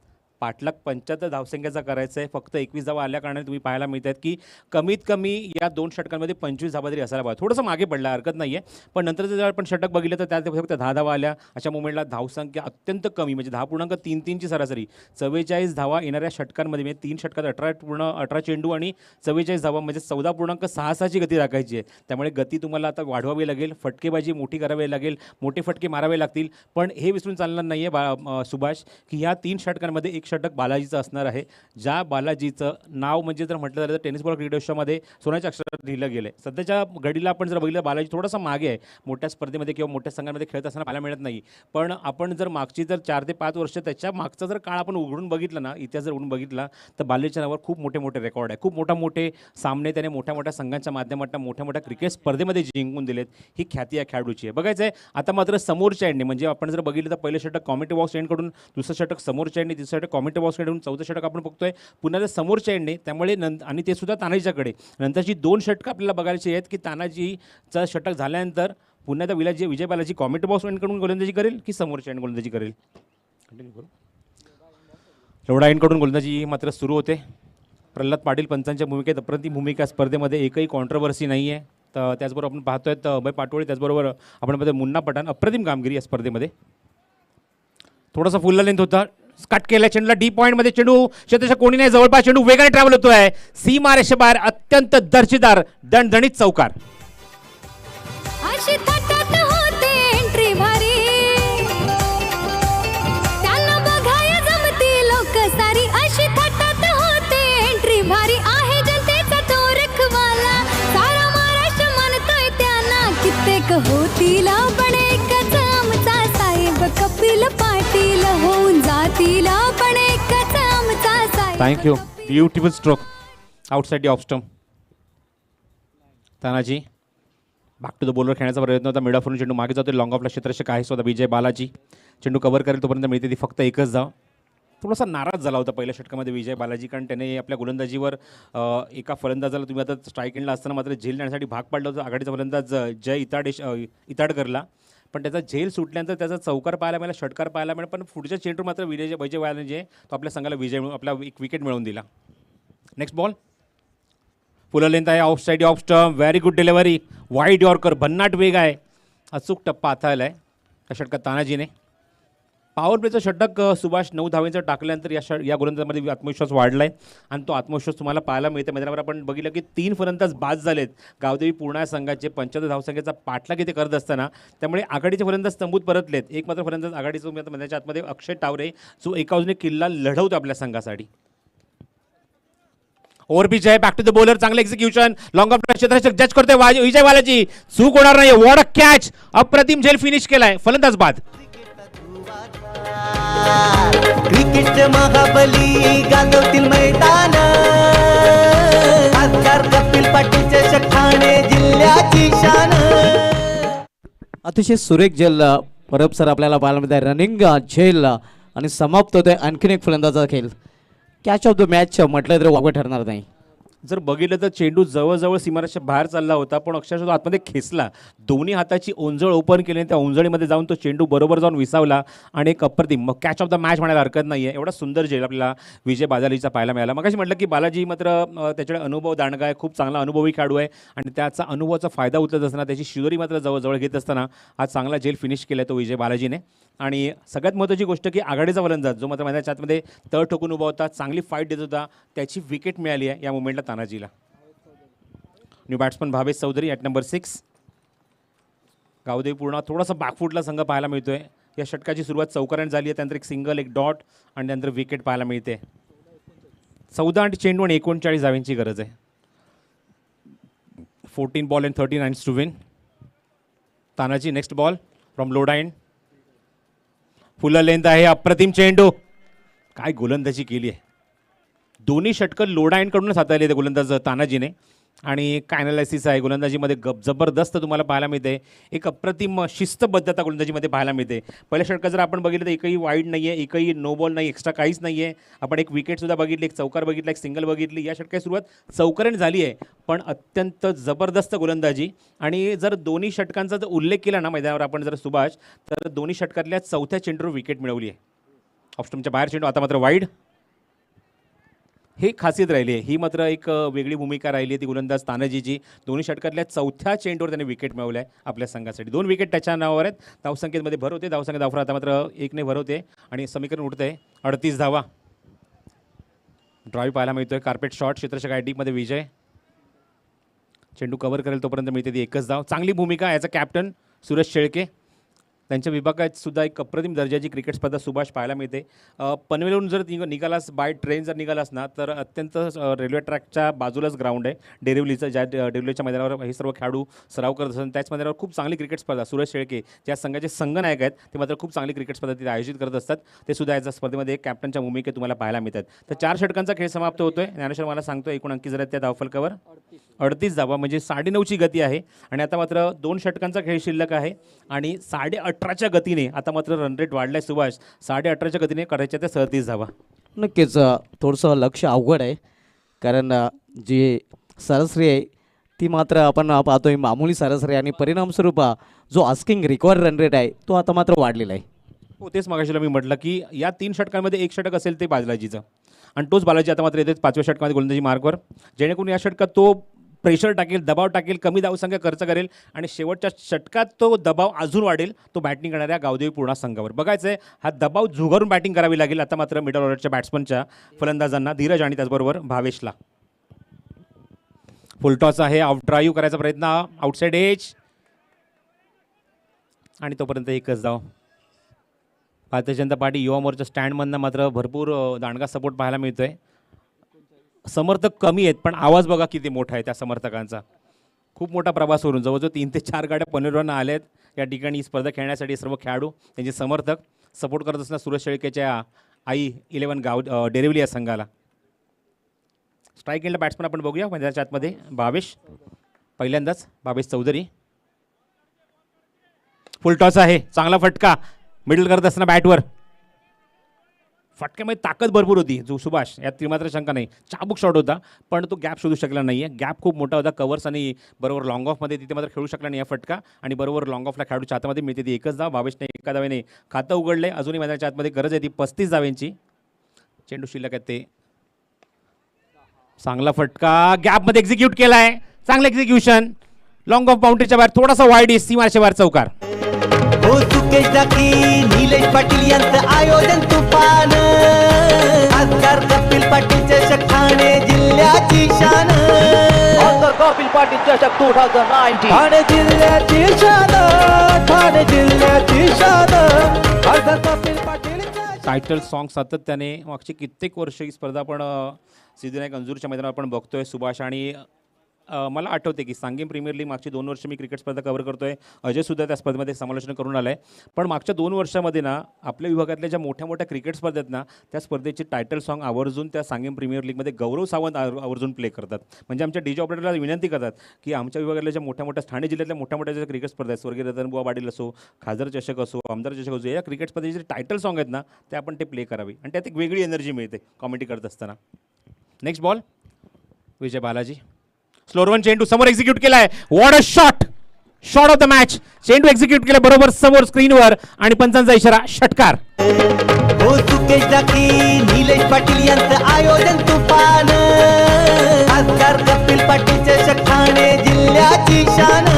पाठलाग 75 धावसंख्येचा करायचा आहे. फक्त 21 धावा आल्या कारणाने तुम्ही पाहायला मिळत आहेत की कमीत कमी या 2 षटकांमध्ये 25 धावा तरी असायला पाहिजे. थोडंसं मागे पडला हरकत नाही आहे पण नंतरचं जर आपण षटक बघितलं तर त्यात फक्त 10 धावा आल्या. अशा मुवमेंटला धावसंख्या अत्यंत कमी म्हणजे 10.33 ची सरासरी. 44 धावा येणाऱ्या षटकांमध्ये म्हणजे 3 षटकात 18 चेंडू आणि 44 धावा म्हणजे 14.66 ची गती राखायची आहे. त्यामुळे गती तुम्हाला आता वाढवावी लागेल. फटकेबाजी मोठी करावी लागेल. मोठे फटके मारावे लागतील. पण हे विसरून चालणार नाही आहे सुभाष की ह्या 3 षटकांमध्ये एक षटक बालाजीचं असणार आहे. ज्या बालाजीचं नाव म्हणजे जर म्हटलं झालं तर टेनिस बॉल क्रिकेट विश्वामध्ये सोन्याच्या अक्षरात लिहिलं गेलं आहे. सध्याच्या घडीला आपण जर बघितलं बालाजी थोडासा मागे आहे. मोठ्या स्पर्धेमध्ये किंवा मोठ्या संघांमध्ये खेळत असताना पाहायला मिळत नाही. पण आपण जर मागची जर 4 ते 5 वर्ष त्याच्या मागचा जर काळ आपण उघडून बघितलं ना इतिहास जर उघडून बघितला तर बालाजीच्या नावावर खूप मोठे रेकॉर्ड आहे. खूप मोठे सामने त्याने मोठ्या संघांच्या माध्यमातून मोठ्या क्रिकेट स्पर्धेमध्ये जिंकून दिलेत. ही ख्याती या खेळाडूची आहे. बघायचं आहे आता मात्र समोरच्या एंडने म्हणजे आपण जर बघितलं तर पहिलं षटक कॉमेंट्री बॉक्स एंडकडून, दुसरं षटक समोरच्या एंडने, तिसरं षटक कॉमेंट्री बॉक्स एंडकडून, चौथं षटक आपण बघतोय पुन्हा त्या समोरच्या एंडने. त्यामुळे आणि ते सुद्धा तानाजीच्याकडे. नंतरची 2 षटकं आपल्याला बघायची आहेत की तानाजीचं षटक झाल्यानंतर पुन्हा त्या विजय बालाजी कॉमेंट्री बॉक्स एंडकडून गोलंदाजी करेल की समोरच्या एंड गोलंदाजी करेल. एवढा एंडकडून गोलंदाजी मात्र सुरू होते. प्रल्हाद पाटील पंचांच्या भूमिकेत अप्रतिम भूमिका. स्पर्धेमध्ये एकही कॉन्ट्रोवर्सी नाही आहे. तर त्याचबरोबर आपण पाहतोय अभय पाटोळे, त्याचबरोबर आपण पाहतोय मुन्ना पठाण. अप्रतिम कामगिरी या स्पर्धेमध्ये. थोडासा फुल लेंथ होता. कट केला चेंडूला डी पॉईंटमध्ये. चेंडू क्षेत्राच्या कोणी नाही जवळपास. चेंडू वेगाने ट्रॅव्हल होतोय सीमा रेषेबाहेर. अत्यंत दर्जेदार दणदणीत चौकार. अशी थाटात होते एंट्री भारी त्यांना बघाया जमती लोक सारी. अशी थाटात होते एंट्री भारी आहे जनतेचा तो रखवाला. सारा महाराष्ट्र मानतोय त्यांना. कित्येक होतील पण एकच आमचा साहेब कपिल पाटील होऊन जातील पण एकच आमचा साहेब. Thank you. Beautiful stroke outside the off stump. Tanaji back to the bowler खेळण्याचा प्रयत्न होता. मिड ऑफवरून चेंडू मागे जातो. लॉंग ऑफला क्षेत्ररक्षक आहे स्वतः विजय बालाजी. चेंडू कव्हर करेल तोपर्यंत मिळते ती फक्त एकच धाव. थोडासा नाराज झाला होता पहिल्या षटकामध्ये विजय बालाजी, कारण त्याने आपल्या गोलंदाजीवर एका फलंदाजाला तुम्ही आता स्ट्राईक एंडला असताना मात्र झेल देण्यासाठी भाग पाडलं होतं आघाडीचा फलंदाज जय इताडकरला. पण त्याचा झेल सुटल्यानंतर त्याचा चौकार पाहायला मिळाला, षटकार पाहायला मिळाला. पण पुढच्या चेंडू मात्र विजय बालाजी तो आपल्या संघाला आपला एक विकेट मिळवून दिला. नेक्स्ट बॉल फुल लेंथ आहे, of side off stump, very good delivery, wide yorker, भन्नाट वेग आहे, अचूक टप्पा हाताळला आहे त्या षटकात तानाजीने. पॉवर प्लेचं षटक सुभाष 9 धावेंचं टाकल्यानंतर या गोलंदाजामध्ये आत्मविश्वास वाढला आहे आणि तो आत्मविश्वास तुम्हाला पाहायला मिळते. मैदानावर आपण बघितलं की 3 फलंदाज बाद झालेत गावदेवी पूर्णा संघाचे 75 धावसंख्येचा पाठलाग इथे करत असताना. त्यामुळे आघाडीचे फलंदाज तंबूत परतलेत. एक मात्र फलंदाज आघाडीचं मैदानाच्या आतमध्ये अक्षय टावरे जो एका बाजूने किल्ला लढवतो आपल्या संघासाठी. ओव्हरपिच आहे, बॅक टू द बॉलर, चांगलं एक्झिक्युशन, लॉंग ऑफ क्षेत्ररक्षक जज करतोय विजय बालाजी, चूक होणार नाही. वॉट अ कॅच, अप्रतिम झेल फिनिश केलाय, फलंदाज बाद. क्रिकेट महाबली गाजवतील मैदान, खासदार कपिल पाटील चषक ठाणे जिल्ह्याची शान. अतिशय सुरेख झेल परब सर आपल्याला पाहायला मिळत आहे. रनिंग झेल आणि समाप्त होतोय आणखीन एक फलंदाजाचा खेळ. कॅच ऑफ द मॅच म्हटलं तर वावगं ठरणार नाही. जर बघितलं तर चेंडू जवळजवळ सीमारेषेच्या बाहेर चालला होता, पण अक्षरशः तो आतमध्ये खेचला. दोन्ही हाताची ओंजळ ओपन केली, त्या ओंजळीमध्ये जाऊन तो चेंडू बरोबर जाऊन विसावला आणि एक अप्रतिम मग कॅच ऑफ द मॅच म्हणायला हरकत नाही आहे. एवढा सुंदर झेल आपल्याला विजय बालाजीचा पाहायला मिळाला. मगाशी म्हटलं की बालाजी मात्र त्याच्याकडे अनुभव दांडगा आहे, खूप चांगला अनुभवी खेळाडू आहे आणि त्याचा अनुभवाचा फायदा उचलत असताना त्याची शिदोरी मात्र जवळजवळ घेत असताना हा चांगला झेल फिनिश केला तो विजय बालाजीने. आणि सगळ्यात महत्त्वाची गोष्ट की आघाडीचा फलंदाज जो मात्र मैदानाच्या आतमध्ये तळ ठोकून उभा होता, चांगली फाईट देत होता, त्याची विकेट मिळाली आहे या मुवमेंटला तानाजीला. New batsman Bhavesh Chaudhari at number 6. Gavdevi Purna थोडासा बॅकफुटला संघ पाहायला मिळतोय. या षटकाची सुरुवात चौकाराने झाली आहे, त्यानंतर एक सिंगल, एक डॉट आणि त्यानंतर विकेट पाहायला मिळते. 14 आणि चेंडू आणि 39 धावांची गरज आहे. 14 ball and 13 runs to win. Tanaji next ball from Loda end, full length आहे, अप्रतिम चेंडू, काय गोलंदाजी केली आहे. दोन्ही षटकं लोडा एंडकडूनच हाताळले ते गोलंदाज तानाजीने. आणि काय ॲनालिसिस आहे गोलंदाजीमध्ये जबरदस्त तुम्हाला पाहायला मिळते. एक अप्रतिम शिस्तबद्धता गोलंदाजीमध्ये पाहायला मिळते. पहिल्या षटकात जर आपण बघितलं तर एकही वाईड नाही आहे, एकही नो बॉल नाही, एक्स्ट्रा काहीच नाही आहे. आपण एक विकेटसुद्धा बघितली, एक चौकार बघितला, एक सिंगल बघितली. या षटकाची सुरुवात चौकाराने झाली आहे, पण अत्यंत जबरदस्त गोलंदाजी. आणि जर दोन्ही षटकांचा जर उल्लेख केला ना मैदानावर आपण जर सुभाष, तर दोन्ही षटकातल्या 4थ्या चेंडूवर विकेट मिळवली आहे. ऑफस्टमच्या बाहेर चेंडू, आता मात्र वाईड. हे खासियत राहिली आहे, ही मात्र एक वेगळी भूमिका राहिली आहे ती गोलंदाज तानाजीची. दोन्ही षटकातल्या 4थ्या चेंडूवर त्याने विकेट मिळवलं आहे आपल्या संघासाठी. 2 विकेट त्याच्या नावावर आहेत. धावसंख्येमध्ये भर होते, धावसंख्या धावफर आता मात्र 1ने भर होते आणि समीकरण उठतं आहे 38 धावा. ड्राईव्ह पाहायला मिळतोय, कार्पेट शॉट, क्षेत्ररक्षक आयडीमध्ये विजय. चेंडू कव्हर करेल तोपर्यंत मिळते ती एकच धाव. चांगली भूमिका याचा कॅप्टन सुरेश शेळके. त्यांच्या विभागात सुद्धा एक अप्रतिम दर्जाची क्रिकेट स्पर्धा सुभाष पाहायला मिळते. पनवेलवरून जर निघालास बाय ट्रेन जर निघालास ना तर अत्यंत रेल्वे ट्रॅकच्या बाजूलाच ग्राउंड आहे डेरिवलीचं, ज्या डेरिवलीच्या मैदानावर हे सर्व खेळाडू सराव करत असतात. त्याच मैदानावर खूप चांगली क्रिकेट स्पर्धा सुरेश शेळके ज्या संघाचे संघनायक आहेत ते मात्र खूप चांगली क्रिकेट स्पर्धा तिथे आयोजित करत असतात. ते सुद्धा याच्या स्पर्धेमध्ये एक कॅप्टनच्या भूमिकेत तुम्हाला पाहायला मिळतात. तर 4 षटकांचा खेळ समाप्त होतोय. ज्ञानेश्वर मला सांगतो एकूण अंकी जर त्या धावफलकावर 38 धावा, म्हणजे 9.5ची गती आहे. आणि आता मात्र 2 षटकांचा खेळ शिल्लक आहे आणि 18.5च्या गतीने आता मात्र रन रेट वाढलाय सुभाष. 18.5च्या गतीने करायच्या त्या 37 धावा. नक्कीच थोडंसं लक्ष अवघड आहे, कारण जी सरासरी आहे ती मात्र आपण पाहतोय मामूली सरासरी, आणि परिणामस्वरूप जो आस्किंग रिक्वायर्ड रन रेट आहे तो आता मात्र वाढलेला आहे. हो, तेच मागाशीला मी म्हटलं की या 3 षटकांमध्ये एक षटक असेल ते बालाजीचं, आणि तोच बालाजी आता मात्र येते 5व्या षटकामध्ये गोलंदाजी मार्कवर, जेणेकरून या षटकात तो प्रेशर टाकेल, दबाव टाकेल, कमी धावसंख्या खर्च करेल आणि शेवटच्या षटकात तो दबाव अजून वाढेल तो बॅटिंग करणाऱ्या गावदेवी पूर्णा संघावर. बघायचं आहे हा दबाव झुगारून बॅटिंग करावी लागेल आता मात्र मिडल ऑर्डरच्या बॅट्समनच्या फलंदाजांना, धीरज आणि त्याचबरोबर भावेशला. फुलटॉस आहे, आउट ड्राईव्ह करायचा प्रयत्न, आउटसाईड एज आणि तोपर्यंत एकच धाव. भारतीय जनता पार्टी युवा मोर्चा स्टँडमधनं मात्र भरपूर दांडगा सपोर्ट पाहायला मिळतोय. समर्थक कमी आहेत पण आवाज बघा किती मोठा आहे त्या समर्थकांचा. खूप मोठा प्रवास करून जवळजवळ 3 ते 4 गाड्या पनवेलवरून आल्या आहेत या ठिकाणी ही स्पर्धा खेळण्यासाठी. सर्व खेळाडू त्यांचे समर्थक सपोर्ट करत असताना सुरेश शेळकेच्या आई 11 गाव डेरिवली या संघाला. स्ट्राईक एंडला बॅट्समन आपण बघूया मैदानाच्या आतमध्ये भावेश, पहिल्यांदाच भावेश चौधरी. फुल टॉस आहे, चांगला फटका मिडल करत असताना बॅटवर. फटक्यामध्ये ताकद भरपूर होती जो सुभाष, यात मात्र शंका नाही. चाबूक शॉट होता पण तो गॅप शोधू शकला नाही आहे. गॅप खूप मोठा होता कव्हर्स आणि बरोबर लॉंग ऑफमध्ये तिथे मात्र खेळू शकला नाही हा फटका. आणि बरोबर लॉंग ऑफला खेळाडूच्या हातामध्ये मिळते ती एकच धाव. भावेशने एका धावेने खातं उघडले. अजूनही मैदानाच्या आतमध्ये गरज आहे ती 35 धाव्यांची. चेंडू शिल्लक आहे ते. चांगला फटका गॅपमध्ये एक्झिक्यूट केलाय, चांगलं एक्झिक्युशन. लॉंग ऑफ बाउंड्रीच्या बाहेर थोडासा वाईड आहे, सीमाच्या बाहेर चौकार. हो सुकेश दाकी निलेश पाटील यांचं आयोजन तुफान. खासदार कपिल पाटील चषक ठाणे जिल्ह्याची शान. ऑनर कपिल पाटील चषक 2019. ठाणे जिल्ह्याची शान, ठाणे जिल्ह्याची शान. खासदार कपिल पाटील टायटल सॉन्ग सातत्याने मागची कित्येक वर्ष ही स्पर्धा आपण सिद्धविनायक अंजूरच्या मैदानावर आपण बघतोय. सुभाष आणि मला आठवते की सांगेम प्रीमियर लीग मागची 2 वर्ष मी क्रिकेट स्पर्धा कव्हर करतोय. अजयसुद्धा त्या स्पर्धेमध्ये समालोचन करून आलं आहे. पण मागच्या 2 वर्षामध्ये ना आपल्या विभागातल्या ज्या मोठ्या मोठ्या क्रिकेट स्पर्धेत ना त्या स्पर्धेचे टायटल सॉन्ग आवर्जून त्या सांगेम प्रीमियर लीगमध्ये गौरव सावंत आवर्जून प्ले करतात. म्हणजे आमच्या डीजे ऑपरेटरला विनंती करतात की आमच्या विभागातल्या ज्या मोठ्या मोठ्या ठाणे जिल्ह्यातल्या मोठ्या मोठ्या ज्या क्रिकेट स्पर्धा आहेत, स्वर्गीय रतनबुवा पाटील असो, खासदार चषक असो, आमदार चषक असो, या क्रिकेट स्पर्धेचे जे टायटल सॉन्ग आहेत ना ते आपण ते प्ले करावी आणि त्यात एक वेगळी एनर्जी मिळते कॉमेंट्री करत असताना. नेक्स्ट बॉल विजय बालाजी. स्लोअर वन चेंडू समोर एक्झिक्यूट केलाय. What a shot, shot of the match. चेंडू एक्झिक्यूट केला बरोबर समोर स्क्रीनवर आणि पंचांचा इशारा षटकार. हो सुकेश दाकी निलेश पाटील यांचं आयोजन तुफान. खासदार कपिल पाटील चषक ठाणे जिल्ह्याची शान.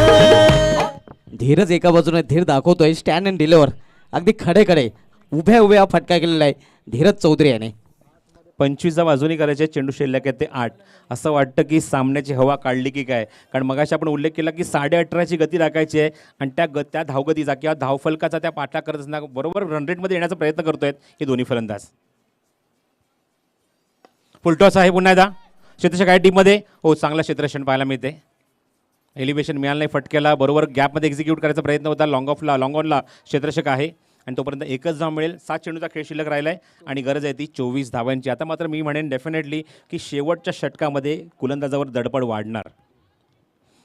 धीरज एका बाजूने धीर दाखवतोय. स्टँड अँड डिलिव्हर अगदी खडे खडे उभ्या उभ्या फटका केलेला आहे धीरज चौधरी याने. 25 बाजूनी करायचे. चेंडू शिल्लक आहे ते 8. असं वाटतं की सामन्याची हवा काढली की काय, कारण मगाशी आपण उल्लेख केला की 18.5ची गती राखायची आहे आणि त्या धावगतीचा किंवा धावफलकाचा त्या पाठला करत असताना बरोबर रनरेटमध्ये येण्याचा प्रयत्न करतोयत हे दोन्ही फलंदाज. फुलटॉस आहे पुन्हा एकदा क्षेत्ररक्षक आहे टीममध्ये. हो, चांगला क्षेत्ररक्षण पाहायला मिळते. एलिव्हेशन मिळालं नाही फटक्याला, बरोबर गॅपमध्ये एक्झिक्यूट करायचा प्रयत्न होता. लॉंग ऑनला क्षेत्ररक्षक आहे आणि तोपर्यंत एकच धाव मिळेल. 7 चेंडूचा खेळ शिल्लक राहिला आहे आणि गरज आहे ती 24 धावांची. आता मात्र मी म्हणेन डेफिनेटली की शेवटच्या षटकामध्ये गोलंदाजावर दडपड वाढणार.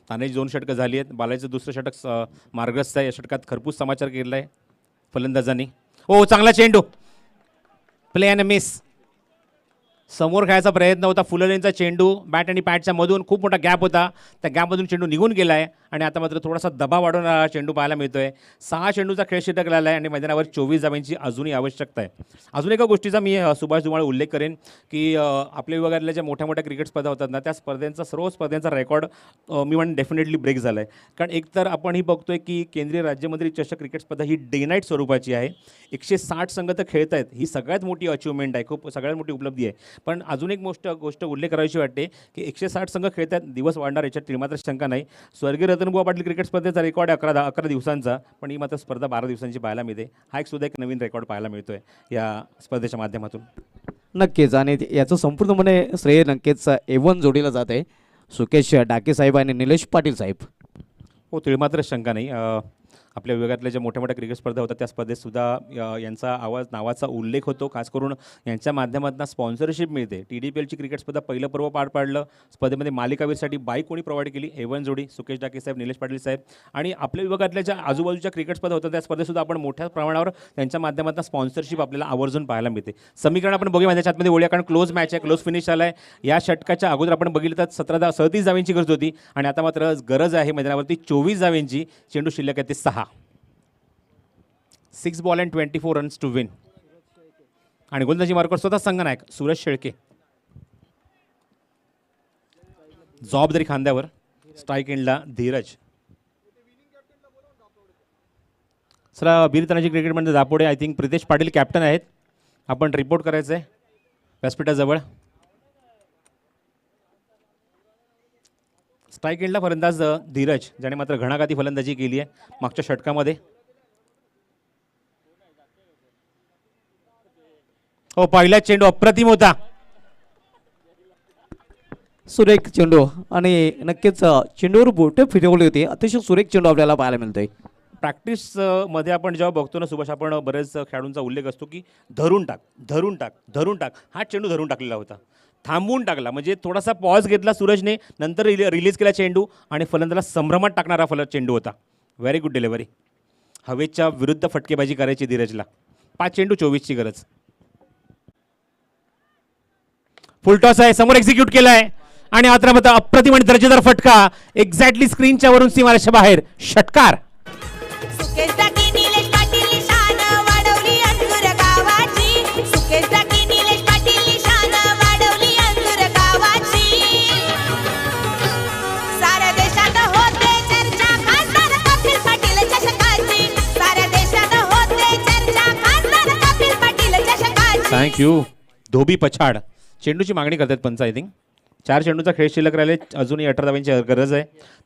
तानेची 2 षटकं झाली आहेत. बालाजीचं दुसरं षटक मार्गस्थ आहे. या षटकात खरपूस समाचार केला आहे फलंदाजांनी. हो, चांगला चेंडू, प्ले अँड मिस. समोर खेळायचा प्रयत्न होता. फुललेंचा चेंडू बॅट आणि पॅटच्या मधून खूप मोठा गॅप होता. त्या गॅपमधून चेंडू निघून गेला आहे आणि आता मात्र थोडासा दबाव वाढवणारा चेंडू पाहायला मिळतोय. 6 चेंडूचा खेळ शिल्लक राहिला आहे आणि मैदानावर 24 धावांची अजूनही आवश्यकता आहे. अजून एका गोष्टीचा मी सुभाष धुमाळ उल्लेख करेन की आपल्या विभागातल्या ज्या मोठ्या मोठ्या क्रिकेट स्पर्धा होतात ना त्या सर्व स्पर्धांचा रेकॉर्ड मी म्हणेन डेफिनेटली ब्रेक झाला आहे. कारण एकतर आपण ही बघतोय की केंद्रीय राज्यमंत्री चषक क्रिकेट स्पर्धा ही डे नाईट स्वरूपाची आहे. 160 संघ तर खेळत आहेत. ही सगळ्यात मोठी अचिव्हमेंट आहे, खूप सगळ्यात मोठी उपलब्धी आहे. पण अजून एक गोष्ट उल्लेख करायची वाटते की 160 संघ खेळतात, दिवस वाढणार याच्यात मात्र शंका नाही. स्वर्गीय रतनबुवा पाटील क्रिकेट स्पर्धेचा रेकॉर्ड आहे 11 दिवसांचा, पण ही मात्र स्पर्धा 12 दिवसांची पाहायला मिळते. हा एक सुद्धा एक नवीन रेकॉर्ड पाहायला मिळतोय या स्पर्धेच्या माध्यमातून. नक्कीच आणि याचं संपूर्णपणे श्रेय नक्कीच A1 जोडीला जात आहे. सुकेश डाके साहेब आणि निलेश पाटील साहेब. हो, मात्र शंका नाही. आपल्या विभागातल्या ज्या मोठ्या मोठ्या क्रिकेट स्पर्धा होतात त्या स्पर्धेतसुद्धा यांचा नावाचा उल्लेख होतो. खास करून यांच्या माध्यमातून स्पॉन्सरशिप मिळते. TDPLची क्रिकेट स्पर्धा पहिलं पर्व पार पाडलं. स्पर्धेमध्ये मालिकावीरसाठी बाईक कोणी प्रोव्हाइड केली? A1 जोडी सुकेश डाके साहेब, निलेश पाटील साहेब. आणि आपल्या विभागातल्या ज्या आजूबाजूच्या क्रिकेट स्पर्धा होतात त्या स्पर्धेतसुद्धा आपण मोठ्या प्रमाणावर त्यांच्या माध्यमातून स्पॉन्सरशिप आपल्याला आवर्जून पाहायला मिळते. समीकरण आपण बघूया माझ्या आतमध्ये ओळ्या, कारण क्लोज मॅच आहे, क्लोज फिनिश आला आहे. या षटकाच्या अगोदर आपण बघितलं तर 37 धावांची गरज होती आणि आता मात्र गरज आहे मैदानावरती 24 धावांची. चेंडू शिल्लक आहे ते 6. 6 ball and 24 runs to win. आणि गोलंदाजी मार्कवर स्वतः संघनायक सूरज शेळके. जबाबदारी खांद्यावर. स्ट्राईक एंडला धीरज. सर बीरतानाजी क्रिकेटमध्ये Dapode, I think Pritesh Patil captain आहेत. आपण रिपोर्ट करायचं आहे व्यासपीठाजवळ. स्ट्राईक एंडला फलंदाज धीरज, ज्याने मात्र घणाघाती फलंदाजी केली आहे मागच्या षटकामध्ये. हो, पहिला चेंडू अप्रतिम होता. सुरेख चेंडू आणि नक्कीच चेंडूवर बोटे फिरवली होती. अतिशय सुरेख चेंडू आपल्याला पाहायला मिळतोय. प्रॅक्टिस मध्ये आपण जेव्हा बघतो ना सुभाष, आपण बरेच खेळाडूंचा उल्लेख असतो की धरून टाक धरून टाक धरून टाक. हा चेंडू धरून टाकलेला होता, थांबवून टाकला. म्हणजे थोडासा पॉज घेतला सूरजने, नंतर रिलीज केला चेंडू आणि फलंदाजाला संभ्रमात टाकणारा चेंडू होता. Very good delivery. हवेच्या विरुद्ध फटकेबाजी करायची धीरजला. 5 चेंडू 24ची गरज. फुलटॉस आहे, समोर एक्झिक्यूट केलाय आणि मात्र अप्रतिम आणि दर्जेदार फटका एक्झॅक्टली स्क्रीनच्या वरून सीमारेषा बाहेर. षटकार. सुकेश टाकी निलेश पाटील शान वाढवली अंजूर गावाची. सुकेश टाकी निलेश पाटील शान वाढवली अंजूर गावाची. साऱ्या देशात होते चर्चा खासदार कपिल पाटील चषकाची. साऱ्या देशात होते चर्चा खासदार कपिल पाटील चषकाची. थँक्यू. धोबी पछाड. चेंडूची मागणी करतात पंच. आय थिंक 4 चेंडूचा खेळ शिल्लक राहिले. अजूनही 18 धावांची गरज आहे.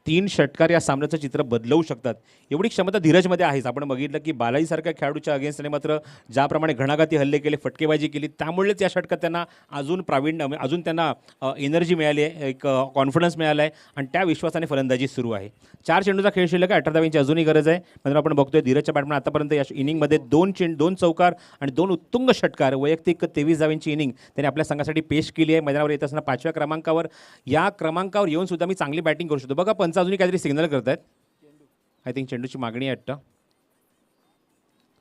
3 षटकार या सामन्याचं चित्र बदलवू शकतात एवढी क्षमता धीरजमध्ये आहेच. आपण बघितलं की बालाजीसारख्या खेळाडूच्या अगेन्स्टने मात्र ज्याप्रमाणे घणाघाती हल्ले केले, फटकेबाजी केली, त्यामुळेच या षटकात त्यांना अजून प्रावीण्य, अजून त्यांना एनर्जी मिळाली आहे, एक कॉन्फिडन्स मिळाला आहे आणि त्या विश्वासाने फलंदाजी सुरू आहे. 4 चेंडूचा खेळ शिल्लक आहे. 18 धावांची अजूनही गरज आहे. म्हणजे आपण बघतोय धीरजच्या बॅटमॅन आतापर्यंत या इनिंगमध्ये 2 चौकार आणि 2 उत्तुंग षटकार, वैयक्तिक 23 धावांची इनिंग त्याने आपल्या संघासाठी पेश केली आहे. मैदानावर येत असताना 5व्या क्रमांकावर, या क्रमांकावर येऊन सुद्धा मी चांगली बॅटिंग करू शकतो. बघा पंच अजूनही काहीतरी सिग्नल करतायत. आय थिंक चेंडूची मागणी आहे वाटतं.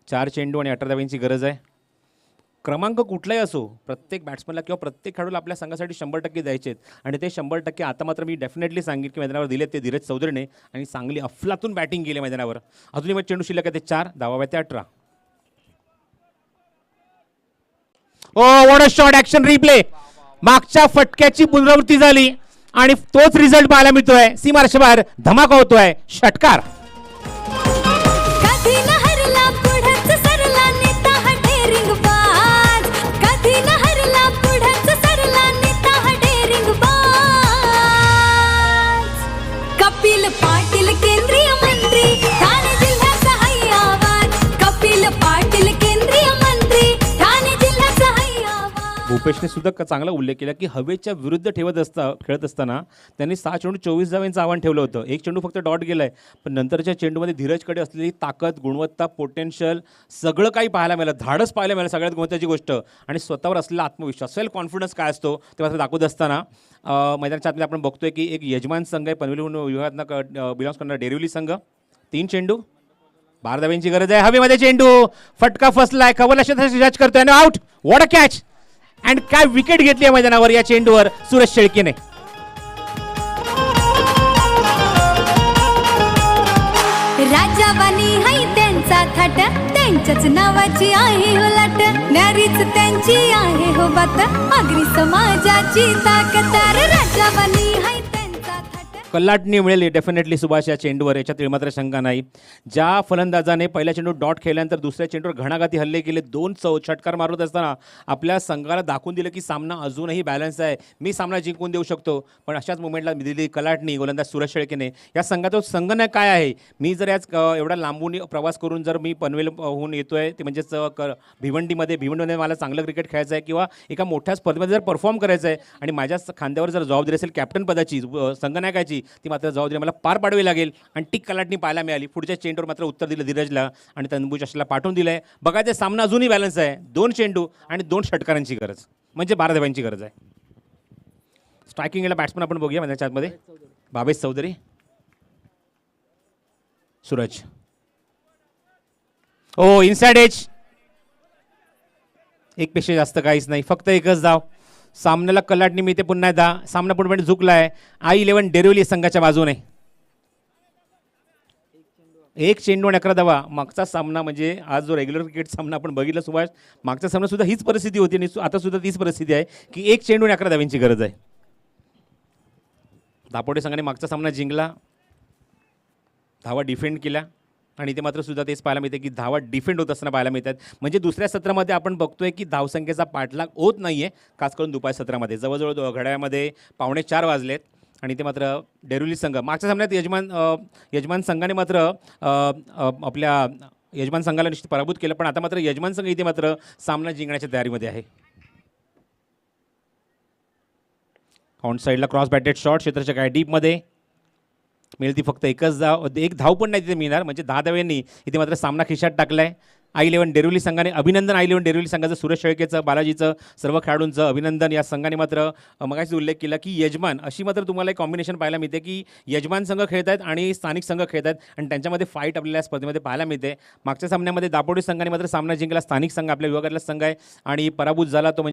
4 चेंडू आणि 18 धावांची गरज आहे. क्रमांक कुठलाही असो, प्रत्येक बॅट्समनला किंवा प्रत्येक खेळाडूला आपल्या संघासाठी 100% द्यायचे आहेत आणि ते 100% आता मात्र मी डेफिनेटली सांगेन की मैदानावर दिले ते धीरज चौधरीने आणि चांगली अफलातून बॅटिंग केली मैदानावर. अजूनही मग चेंडू शिल्लक आहे ते 4, धावाव्या ते 18. Oh what a shot. Action replay. मागच्या फटक्याची पुनरावृत्ती झाली आणि तोच रिझल्ट पाहायला मिळतोय. सीमारेषा बाहेर धमाका होतोय. षटकार. कधी न हरला पुढंच सरला नेता हा डेअरिंग बाज. कधी न हरला पुढंच सरला नेता हा डेअरिंग बाज. कपिल पाटील केंद्रीय मंत्री ठाणे जिल्ह्याचा हाय आवाज. कपिल पाटील केंद्रीय मंत्री ठाणे जिल्ह्याचा हाय आवाज. भूपेशने सुद्धा चांगला उल्लेख केला की हवेच्या विरुद्ध खेळत असताना त्यांनी 6 चेंडू 24 धावांचं आव्हान ठेवलं होतं. 1 चेंडू फक्त डॉट गेलाय, पण नंतरच्या चेंडूमध्ये धीरजकडे असलेली ताकद, गुणवत्ता, पोटेन्शियल सगळं काही पाहायला मिळालं. धाडस पाहायला मिळालं सगळ्यात महत्त्वाची गोष्ट. आणि स्वतःवर असलेला आत्मविश्वास, सेल्फ कॉन्फिडन्स काय असतो ते मात्र दाखवत असताना मैदानाच्या आतमध्ये आपण बघतोय की एक यजमान संघ आहे, पनवेल विभागातनं बिलॉंग्स करणारा डेरिवली संघ. 3 चेंडू 12 धावांची गरज आहे. हवेमध्ये चेंडू, फटका फसलाय, कव्हरला जज करतोय आणि out. What a catch. And काय विकेट घेतली आहे मैदानावर या चेंडूवर सुरेश शेळकेने. राजावानी हाय त्यांचा थाट, त्यांच्याच नावाची आहे हो लाट. न्यारीच त्यांची आहे हो बात, आगरी समाजाची ताकद. राजावानी हाय त्यांचा थाट. कल्लाटणी मिळेल डेफिनेटली सुभाष या चेंडूवर, याच्यात मात्र शंका नाही. ज्या फलंदाजाने पहिल्या चेंडू डॉट खेळल्यानंतर दुसऱ्या चेंडूवर घणाघाती हल्ले केले, 2 षटकार मारत असताना आपल्या संघाला दाखवून दिलं की सामना अजूनही बॅलन्स आहे, मी सामना जिंकून देऊ शकतो. पण अशाच मुवमेंटला दिली कलाटणी गोलंदाज सुरेश शेळकेने. या संघाचा संघ काय आहे, मी जर याच एवढा लांबून प्रवास करून जर मी पनवेलहून येतोय, ते म्हणजेच भिवंडीमध्ये मला चांगलं क्रिकेट खेळायचं आहे किंवा एका मोठ्या स्पर्धेमध्ये जर परफॉर्म करायचं आहे आणि माझ्या खांद्यावर जर जबाबदारी असेल कॅप्टन पदाची, संघनायकाची, ती मात्र जबाबदारी मला पार पाडावी लागेल. आणि ती कलाटणी पाहायला मिळाली. पुढच्या चेंडूवर मात्र उत्तर दिलं धीरजला आणि तनबूज अशला पाठवून दिलंय. बघायचं सामना अजूनही बॅलन्स आहे. 2 चेंडू आणि 2 षटकारांची गरज, म्हणजे 12 धावांची गरज आहे. स्ट्रायकिंगला बॅट्समन आपण बघूया माझ्या चार्टमध्ये. भावेश चौधरी, सूरज. ओ इनसाइड एज. 1 पेक्षा जास्त काहीच नाही, फक्त 1च धाव. सामन्याला कलाटणी मिळते पुन्हा एकदा. सामना पूर्णपणे झुकलाय I11 डेरिवली संघाच्या बाजूने. 1 चेंडू आणि 11 धावा. मागचा सामना म्हणजे आज जो रेग्युलर क्रिकेट सामना आपण बघितला सुभाष, मागचा सामना सुद्धा हीच परिस्थिती होती आणि आता सुद्धा तीच परिस्थिती आहे की 1 चेंडू आणि 11 धावांची गरज आहे. दापोडे संघाने मागचा सामना जिंकला, धावा डिफेंड केल्या आणि ते मात्र सुद्धा तेच पाहायला मिळते की धावा डिफेंड होत असताना पाहायला मिळतात. म्हणजे दुसऱ्या सत्रामध्ये आपण बघतोय की धावसंख्येचा पाठलाग होत नाही आहे, खास करून दुपारी सत्रामध्ये. जवळजवळ घड्याळामध्ये 3:45 वाजलेत आणि ते मात्र डेरिवली संघ मागच्या सामन्यात यजमान संघाने मात्र आपल्या यजमान संघाला निश्चित पराभूत केलं, पण आता मात्र यजमान संघ इथे मात्र सामना जिंकण्याच्या तयारीमध्ये आहे. ऑन साईडला क्रॉस बॅटेड शॉट, क्षेत्राच्या काय डीपमध्ये मिळेल ती फक्त 1 धाव पण नाही तिथे मिळणार. म्हणजे 10 धावांनी इथे मात्र सामना खिशात टाकलाय. I11 डेरिवली संघाने अभिनंदन. I11 डेरिवली संघाचं, सुरेश शेळकेचं, बालाजीचं, सर्व खेळाडूंचं अभिनंदन. या संघाने मात्र मगाशी उल्लेख केला की यजमान अशी मात्र तुम्हाला एक कॉम्बिनेशन पाहायला मिळते की यजमान संघ खेळत आहेत आणि स्थानिक संघ खेळत आहेत आणि त्यांच्यामध्ये फाईट आपल्याला या स्पर्धेमध्ये पाहायला मिळते. मागच्या सामन्यामध्ये दापोडी संघाने मात्र सामना जिंकला. स्थानिक संघ आपल्या विभागातला संघ आहे आणि पराभूत झाला तो म्हणजे